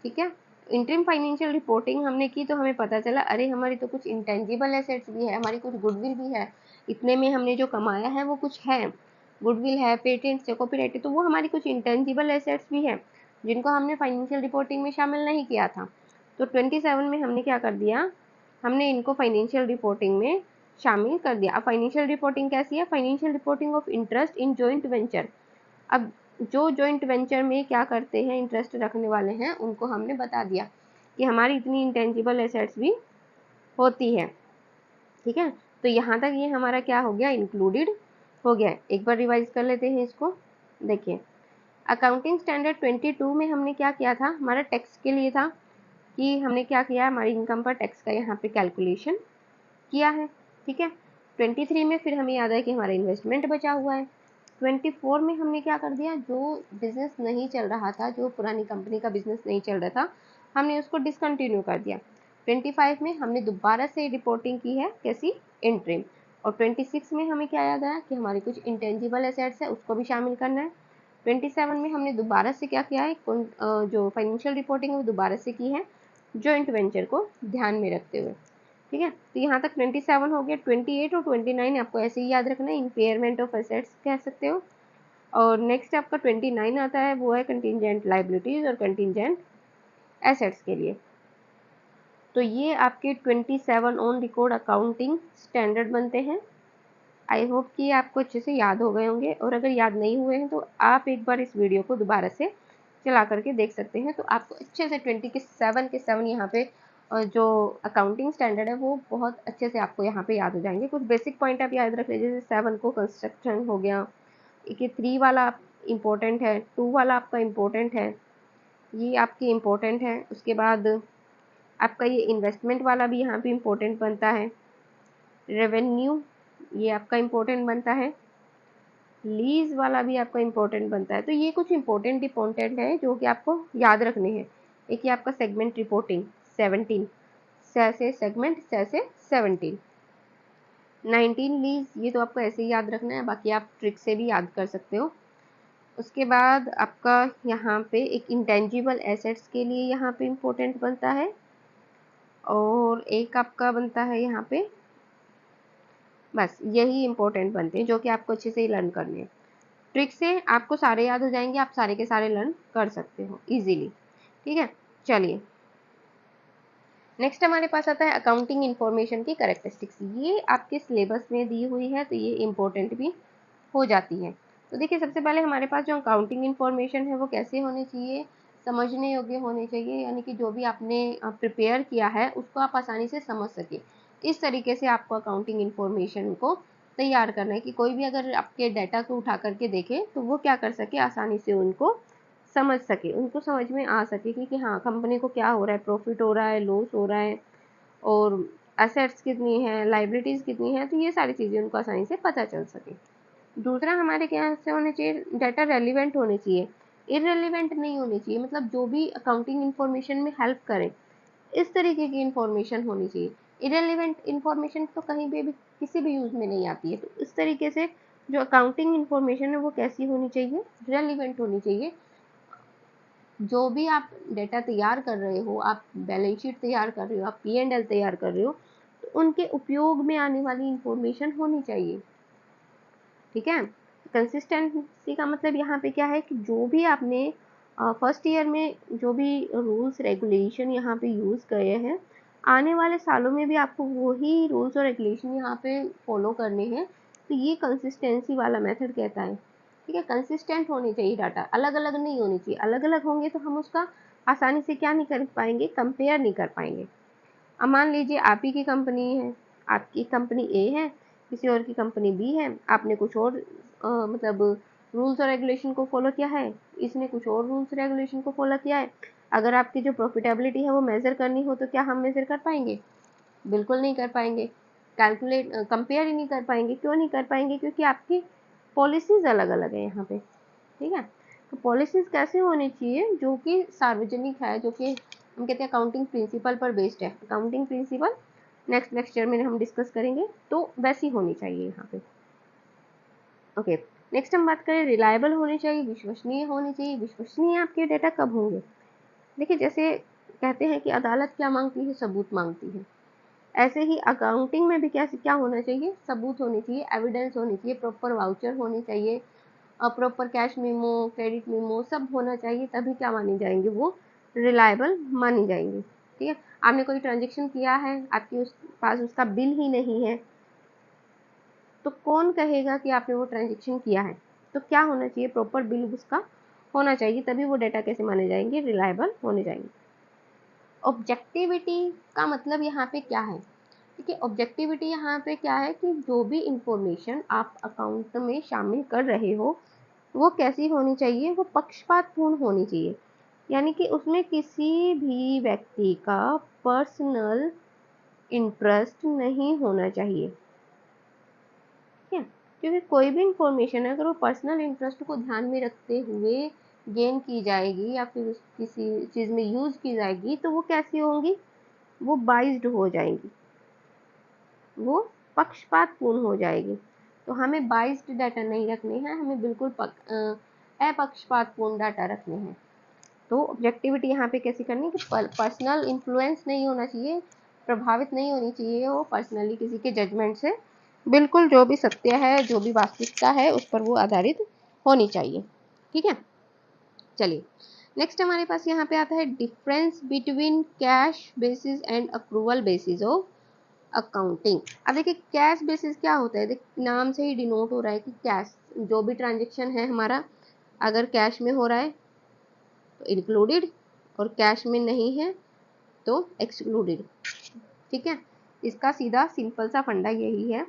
ठीक है, इंटरिम फाइनेंशियल रिपोर्टिंग हमने की तो हमें पता चला अरे हमारी तो कुछ इंटेंजिबल एसेट्स भी है, हमारी कुछ गुडविल भी है, इतने में हमने जो कमाया है वो कुछ है, गुडविल है, पेटेंट्स है, कॉपीराइट है, तो वो हमारी कुछ इंटेंजिबल एसेट्स भी है जिनको हमने फाइनेंशियल रिपोर्टिंग में शामिल नहीं किया था। तो 27 में हमने क्या कर दिया, हमने इनको फाइनेंशियल रिपोर्टिंग में शामिल कर दिया। अब फाइनेंशियल रिपोर्टिंग कैसी है, financial reporting of interest in joint venture. अब जो जॉइंट वेंचर में क्या करते हैं, इंटरेस्ट रखने वाले हैं, उनको हमने बता दिया कि हमारी इतनी इंटेंजिबल एसेट्स भी होती है। ठीक है, तो यहाँ तक ये हमारा क्या हो गया, इंक्लूडेड हो गया। एक बार रिवाइज कर लेते हैं इसको। देखिए, अकाउंटिंग स्टैंडर्ड 22 में हमने क्या किया था, हमारा टैक्स के लिए था कि हमने क्या किया, हमारी इनकम पर टैक्स का यहाँ पे कैलकुलेशन किया है। ठीक है, 23 में फिर हमें याद है कि हमारा इन्वेस्टमेंट बचा हुआ है। 24 में हमने क्या कर दिया, जो बिजनेस नहीं चल रहा था, जो पुरानी कंपनी का बिजनेस नहीं चल रहा था, हमने उसको डिसकंटिन्यू कर दिया। 25 में हमने दोबारा से रिपोर्टिंग की है, कैसी, इंटरिम। और 26 में हमें क्या याद आया कि हमारी कुछ इंटेंजिबल एसेट्स है, उसको भी शामिल करना है। 27 में हमने दोबारा से क्या किया है, जो फाइनेंशियल रिपोर्टिंग है वो दोबारा से की है, जॉइंट वेंचर को ध्यान में रखते हुए। ठीक है, तो यहाँ तक 27 हो गया। 28 और 29 आपको ऐसे ही याद रखना है, इम्पेयरमेंट ऑफ एसेट्स कह सकते हो। और नेक्स्ट आपका 29 आता है, वो है कंटिंजेंट लाइबिलिटीज और कंटिंजेंट एसेट्स के लिए। तो ये आपके 27 ऑन रिकॉर्ड अकाउंटिंग स्टैंडर्ड बनते हैं। आई होप कि आपको अच्छे से याद हो गए होंगे, और अगर याद नहीं हुए हैं तो आप एक बार इस वीडियो को दोबारा से चला करके देख सकते हैं, तो आपको अच्छे से 27 के 7 यहाँ पे जो अकाउंटिंग स्टैंडर्ड है वो बहुत अच्छे से आपको यहाँ पे याद हो जाएंगे। कुछ बेसिक पॉइंट आप याद रख लीजिए, जैसे 7 को कंस्ट्रक्शन हो गया, एक 3 वाला इम्पोर्टेंट है, 2 वाला आपका इम्पोर्टेंट है, ये आपकी इम्पोर्टेंट है। उसके बाद आपका ये इन्वेस्टमेंट वाला भी यहाँ पे इम्पोर्टेंट बनता है। रेवेन्यू ये आपका इम्पोर्टेंट बनता है। लीज वाला भी आपका इम्पोर्टेंट बनता है। तो ये कुछ इम्पोर्टेंट है जो कि आपको याद रखने हैं। एक ये आपका सेगमेंट रिपोर्टिंग 17, से सेगमेंट से 17। 19 लीज, ये तो आपको ऐसे ही याद रखना है, बाकी आप ट्रिक से भी याद कर सकते हो। उसके बाद आपका यहाँ पे एक इंटेंजिबल एसेट्स के लिए यहाँ पे इम्पोर्टेंट बनता है, और एक आपका बनता है यहाँ पे, बस यही इम्पोर्टेंट बनते हैं जो कि आपको अच्छे से ही लर्न करने हैं। ट्रिक से आपको सारे याद हो जाएंगे, आप सारे के सारे लर्न कर सकते हो इजीली। ठीक है, चलिए नेक्स्ट हमारे पास आता है अकाउंटिंग इंफॉर्मेशन की कैरेक्टरिस्टिक्स। ये आपके सिलेबस में दी हुई है तो ये इम्पोर्टेंट भी हो जाती है। तो देखिए सबसे पहले हमारे पास जो अकाउंटिंग इंफॉर्मेशन है वो कैसे होनी चाहिए, समझने योग्य होने चाहिए, यानी कि जो भी आपने प्रिपेयर किया है उसको आप आसानी से समझ सके। इस तरीके से आपको अकाउंटिंग इंफॉर्मेशन को तैयार करना है कि कोई भी अगर आपके डाटा को उठा करके देखे तो वो क्या कर सके, आसानी से उनको समझ सके, उनको समझ में आ सके कि हाँ कंपनी को क्या हो रहा है, प्रॉफिट हो रहा है, लॉस हो रहा है, और एसेट्स कितनी है, लाइबिलिटीज़ कितनी है, तो ये सारी चीज़ें उनको आसानी से पता चल सके। दूसरा हमारे क्या से होने चाहिए, डाटा रेलिवेंट होने चाहिए, इररेलिवेंट नहीं होनी चाहिए, मतलब जो भी अकाउंटिंग इंफॉर्मेशन में हेल्प करे इस तरीके की इंफॉर्मेशन होनी चाहिए। इररेलिवेंट इंफॉर्मेशन तो कहीं पे भी किसी भी यूज़ में नहीं आती है। तो इस तरीके से जो अकाउंटिंग इंफॉर्मेशन है वो कैसी होनी चाहिए, रेलिवेंट होनी चाहिए। जो भी आप डेटा तैयार कर रहे हो, आप बैलेंस शीट तैयार कर रहे हो, आप P&L तैयार कर रहे हो, तो उनके उपयोग में आने वाली इंफॉर्मेशन होनी चाहिए। ठीक है, कंसिस्टेंसी का मतलब यहाँ पे क्या है कि जो भी आपने फर्स्ट ईयर में जो भी रूल्स रेगुलेशन यहाँ पे यूज़ किए हैं, आने वाले सालों में भी आपको वही रूल्स और रेगुलेशन यहाँ पे फॉलो करने हैं। तो ये कंसिस्टेंसी वाला मेथड कहता है। ठीक है, कंसिस्टेंट होनी चाहिए डाटा, अलग अलग नहीं होनी चाहिए। अलग अलग होंगे तो हम उसका आसानी से क्या नहीं कर पाएंगे, कंपेयर नहीं कर पाएंगे। अब मान लीजिए आप ही की कंपनी है, आपकी कंपनी ए है, किसी और की कंपनी बी है, आपने कुछ और मतलब रूल्स और रेगुलेशन को फॉलो किया है, इसने कुछ और रूल्स रेगुलेशन को फॉलो किया है। अगर आपकी जो प्रॉफिटेबिलिटी है वो मेज़र करनी हो तो क्या हम मेज़र कर पाएंगे? बिल्कुल नहीं कर पाएंगे। कैलकुलेट कंपेयर ही नहीं कर पाएंगे। क्यों नहीं कर पाएंगे? क्योंकि आपकी पॉलिसीज़ अलग अलग है यहाँ पे। ठीक है, तो पॉलिसीज़ कैसे होनी चाहिए, जो कि सार्वजनिक है, जो कि हम कहते हैं अकाउंटिंग प्रिंसिपल पर बेस्ड है। अकाउंटिंग प्रिंसिपल नेक्स्ट लेक्चर में हम डिस्कस करेंगे, तो वैसी होनी चाहिए यहाँ पे। ओके, नेक्स्ट हम बात करें, रिलायबल होनी चाहिए, विश्वसनीय होनी चाहिए। विश्वसनीय आपके डेटा कब होंगे? देखिए जैसे कहते हैं कि अदालत क्या मांगती है, सबूत मांगती है, ऐसे ही अकाउंटिंग में भी क्या क्या होना चाहिए, सबूत होनी चाहिए, एविडेंस होनी चाहिए, प्रॉपर वाउचर होनी चाहिए, proper cash memo, credit memo सब होना चाहिए, तभी क्या मानी जाएंगी, वो रिलायबल मानी जाएंगी। ठीक है, आपने कोई ट्रांजेक्शन किया है, आपके उस पास उसका बिल ही नहीं है, तो कौन कहेगा कि आपने वो ट्रांजेक्शन किया है? तो क्या होना चाहिए, प्रॉपर बिल उसका होना चाहिए, तभी वो डेटा कैसे माने जाएंगे, रिलायबल होने जाएंगे। ऑब्जेक्टिविटी का मतलब यहाँ पे क्या है? देखिए ऑब्जेक्टिविटी यहाँ पे क्या है कि जो भी इंफॉर्मेशन आप अकाउंट में शामिल कर रहे हो वो कैसी होनी चाहिए, वो पक्षपातपूर्ण होनी चाहिए, यानी कि उसमें किसी भी व्यक्ति का पर्सनल इंटरेस्ट नहीं होना चाहिए। ठीक है, क्योंकि कोई भी इंफॉर्मेशन है अगर वो पर्सनल इंटरेस्ट को ध्यान में रखते हुए गेन की जाएगी या फिर किसी चीज़ में यूज़ की जाएगी तो वो कैसी होंगी, वो बाइज्ड हो जाएंगी, वो पक्षपातपूर्ण हो जाएगी। तो हमें बाइज्ड डाटा नहीं रखने हैं, हमें बिल्कुल अपक्षपातपूर्ण डाटा रखने हैं। तो ऑब्जेक्टिविटी यहाँ पे कैसी करनी है कि पर्सनल इन्फ्लुएंस नहीं होना चाहिए, प्रभावित नहीं होनी चाहिए वो पर्सनली किसी के जजमेंट से, बिल्कुल जो भी सत्य है, जो भी वास्तविकता है उस पर वो आधारित होनी चाहिए। ठीक है, चलिए नेक्स्ट हमारे पास यहाँ पे आता है difference between cash basis and accrual basis of accounting. अब देखिए कैश बेसिस क्या होता है, देख नाम से ही डिनोट हो रहा है कि कैश, जो भी ट्रांजेक्शन है हमारा अगर कैश में हो रहा है तो इंक्लूडेड, और कैश में नहीं है तो एक्सक्लूडेड। ठीक है, इसका सीधा सिंपल सा फंडा यही है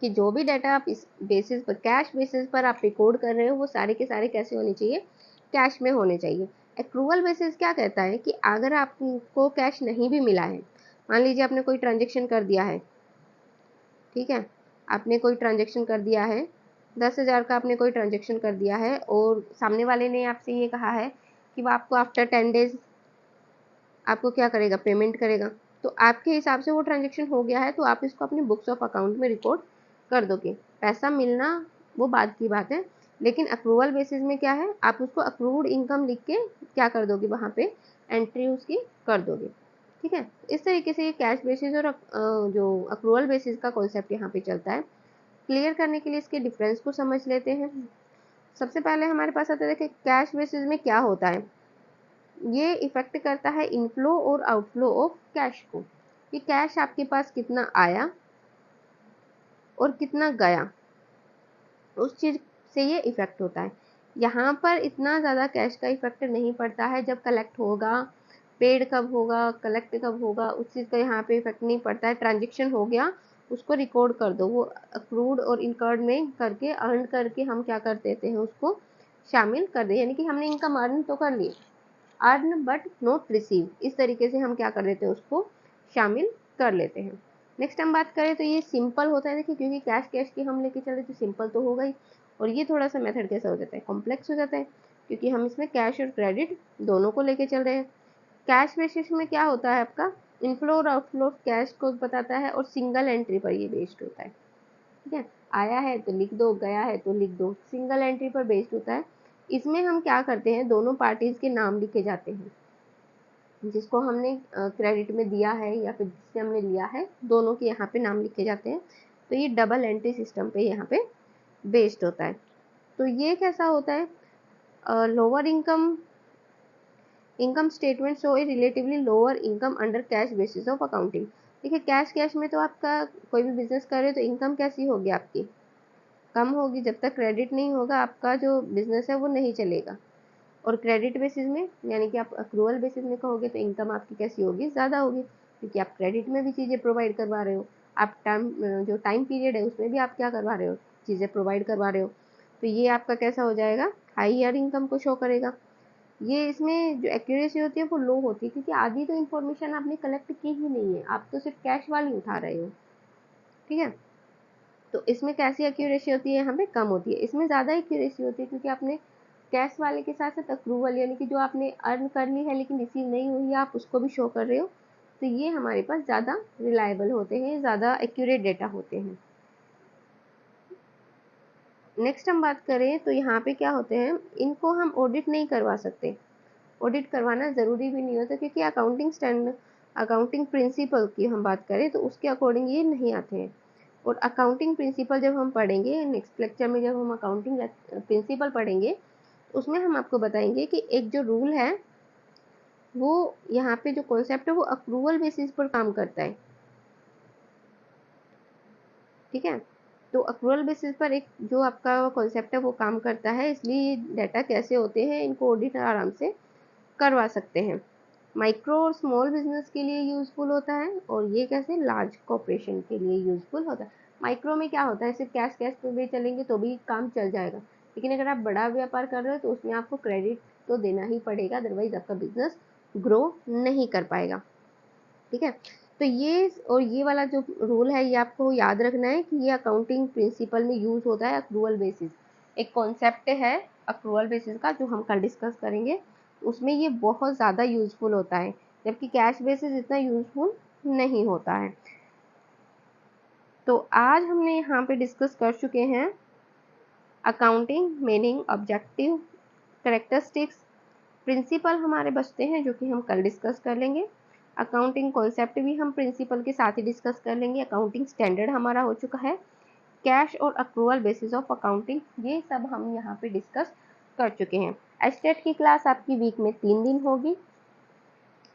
कि जो भी डाटा आप इस बेसिस पर, कैश बेसिस पर आप रिकॉर्ड कर रहे हो वो सारे के सारे कैसे होने चाहिए, कैश में होने चाहिए। एक्रूवल बेसिस क्या कहता है कि अगर आपको कैश नहीं भी मिला है, मान लीजिए आपने कोई ट्रांजेक्शन कर दिया है, ठीक है, आपने कोई ट्रांजेक्शन कर दिया है, 10,000 का आपने कोई ट्रांजेक्शन कर दिया है और सामने वाले ने आपसे ये कहा है कि वो आपको आफ्टर 10 डेज आपको क्या करेगा, पेमेंट करेगा, तो आपके हिसाब से वो ट्रांजेक्शन हो गया है तो आप इसको अपनी बुक्स ऑफ अकाउंट में रिकॉर्ड कर दोगे। पैसा मिलना वो बाद की बात है, लेकिन अक्रूवल बेसिस में क्या है, आप उसको अक्रूव्ड इनकम लिख के क्या कर दोगे, वहाँ पे एंट्री उसकी कर दोगे। ठीक है, इस तरीके से ये कैश बेसिस और जो अक्रूवल बेसिस का कॉन्सेप्ट यहाँ पे चलता है। क्लियर करने के लिए इसके डिफरेंस को समझ लेते हैं। सबसे पहले हमारे पास आता है, देखिए कैश बेसिस में क्या होता है, ये इफेक्ट करता है इनफ्लो और आउटफ्लो ऑफ कैश को, कि कैश आपके पास कितना आया और कितना गया, उस चीज से ये इफेक्ट होता है। यहाँ पर इतना ज़्यादा कैश का इफेक्ट नहीं पड़ता है, जब कलेक्ट होगा, पेड कब होगा, कलेक्ट कब होगा, उस चीज़ का यहाँ पे इफेक्ट नहीं पड़ता है। ट्रांजेक्शन हो गया, उसको रिकॉर्ड कर दो, वो अक्रूड और इनकर्ड में करके अर्न करके हम क्या कर देते हैं, उसको शामिल कर दे, यानी कि हमने इनकम अर्न तो कर ली, अर्न बट नॉट रिसीव, इस तरीके से हम क्या कर देते हैं, उसको शामिल कर लेते हैं। नेक्स्ट हम बात करें तो ये सिंपल होता है, देखिए क्योंकि कैश कैश की हम लेके चले तो सिंपल तो होगा ही, और ये थोड़ा सा मेथड कैसा हो जाता है, कॉम्प्लेक्स हो जाता है, क्योंकि हम इसमें कैश और क्रेडिट दोनों को लेके चल रहे हैं। कैश बेसिस में क्या होता है, आपका इनफ्लो और आउटफ्लो ऑफ कैश को बताता है, और सिंगल एंट्री पर ये बेस्ड होता है। ठीक है, आया है तो लिख दो, गया है तो लिख दो, सिंगल एंट्री पर बेस्ड होता है। इसमें हम क्या करते हैं, दोनों पार्टीज के नाम लिखे जाते हैं, जिसको हमने क्रेडिट में दिया है या फिर जिससे हमने लिया है, दोनों के यहाँ पे नाम लिखे जाते हैं। तो ये डबल एंट्री सिस्टम पे यहाँ पे बेस्ड होता है। तो ये कैसा होता है, lower income statement show A relatively lower income under cash basis of accounting. देखिए कैश में तो आपका कोई भी बिजनेस कर रहे हो तो इनकम कैसी होगी, आपकी कम होगी, जब तक क्रेडिट नहीं होगा आपका जो बिजनेस है वो नहीं चलेगा। और क्रेडिट बेसिस में, यानी कि आप अक्रूवल बेसिस में कहोगे तो इनकम आपकी कैसी होगी, ज़्यादा होगी, क्योंकि आप क्रेडिट में भी चीज़ें प्रोवाइड करवा रहे हो, आप जो टाइम पीरियड है उसमें भी आप क्या करवा रहे हो, चीज़ें प्रोवाइड करवा रहे हो। तो ये आपका कैसा हो जाएगा, हाईयर इनकम को शो करेगा। ये इसमें जो एक्यूरेसी होती है वो लो होती है, क्योंकि आधी तो इन्फॉर्मेशन आपने कलेक्ट की ही नहीं है, आप तो सिर्फ कैश वाली उठा रहे हो। ठीक है, तो इसमें कैसी एक्यूरेसी होती है, यहाँ पे कम होती है। इसमें ज़्यादा एक्यूरेसी होती है, क्योंकि आपने कैश वाले के साथ साथ अक्रूवल, यानी कि जो आपने अर्न कर ली है लेकिन रिसीव नहीं हुई है, आप उसको भी शो कर रहे हो। तो ये हमारे पास ज़्यादा रिलायबल होते हैं, ज़्यादा एक्यूरेट डेटा होते हैं। नेक्स्ट हम बात करें तो यहाँ पे क्या होते हैं, इनको हम ऑडिट नहीं करवा सकते, ऑडिट करवाना ज़रूरी भी नहीं होता, क्योंकि अकाउंटिंग प्रिंसिपल की हम बात करें तो उसके अकॉर्डिंग ये नहीं आते हैं। और अकाउंटिंग प्रिंसिपल जब हम पढ़ेंगे नेक्स्ट लेक्चर में, जब हम अकाउंटिंग प्रिंसिपल पढ़ेंगे, उसमें हम आपको बताएंगे कि एक जो रूल है वो, यहाँ पे जो कॉन्सेप्ट है वो अप्रूवल बेसिस पर काम करता है। ठीक है, तो अक्रूवल बेसिस पर एक जो आपका कॉन्सेप्ट है वो काम करता है, इसलिए डाटा कैसे होते हैं, इनको ऑडिट आराम से करवा सकते हैं। माइक्रो और स्मॉल बिजनेस के लिए यूज़फुल होता है, और ये कैसे, लार्ज कॉर्पोरेशन के लिए यूज़फुल होता है। माइक्रो में क्या होता है, सिर्फ कैश पे भी चलेंगे तो भी काम चल जाएगा, लेकिन अगर आप बड़ा व्यापार कर रहे हो तो उसमें आपको क्रेडिट तो देना ही पड़ेगा, अदरवाइज आपका बिजनेस ग्रो नहीं कर पाएगा। ठीक है, तो ये और ये वाला जो रूल है ये आपको याद रखना है कि ये अकाउंटिंग प्रिंसिपल में यूज़ होता है अक्रूवल बेसिस। एक कॉन्सेप्ट है अक्रूवल बेसिस का जो हम कल डिस्कस करेंगे, उसमें ये बहुत ज़्यादा यूज़फुल होता है, जबकि कैश बेसिस इतना यूज़फुल नहीं होता है। तो आज हमने यहाँ पे डिस्कस कर चुके हैं accounting meaning, objective, characteristics, principle हमारे बचते हैं जो कि हम कल डिस्कस कर लेंगे। अकाउंटिंग कॉन्सेप्ट भी हम प्रिंसिपल के साथ ही डिस्कस कर लेंगे। अकाउंटिंग स्टैंडर्ड हमारा हो चुका है, कैश और अक्रूवल बेसिस ऑफ अकाउंटिंग, ये सब हम यहाँ पे डिस्कस कर चुके हैं। एस्टेट की क्लास आपकी वीक में 3 दिन होगी।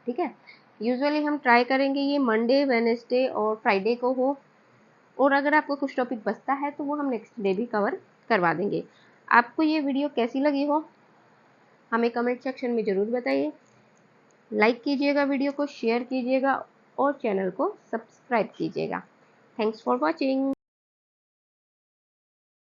ठीक है, यूजुअली हम ट्राई करेंगे ये मंडे, वेडनेसडे और फ्राइडे को हो, और अगर आपको कुछ टॉपिक बचता है तो वो हम नेक्स्ट डे भी कवर करवा देंगे। आपको ये वीडियो कैसी लगी हो हमें कमेंट सेक्शन में ज़रूर बताइए। लाइक कीजिएगा, वीडियो को शेयर कीजिएगा और चैनल को सब्सक्राइब कीजिएगा। Thanks for watching.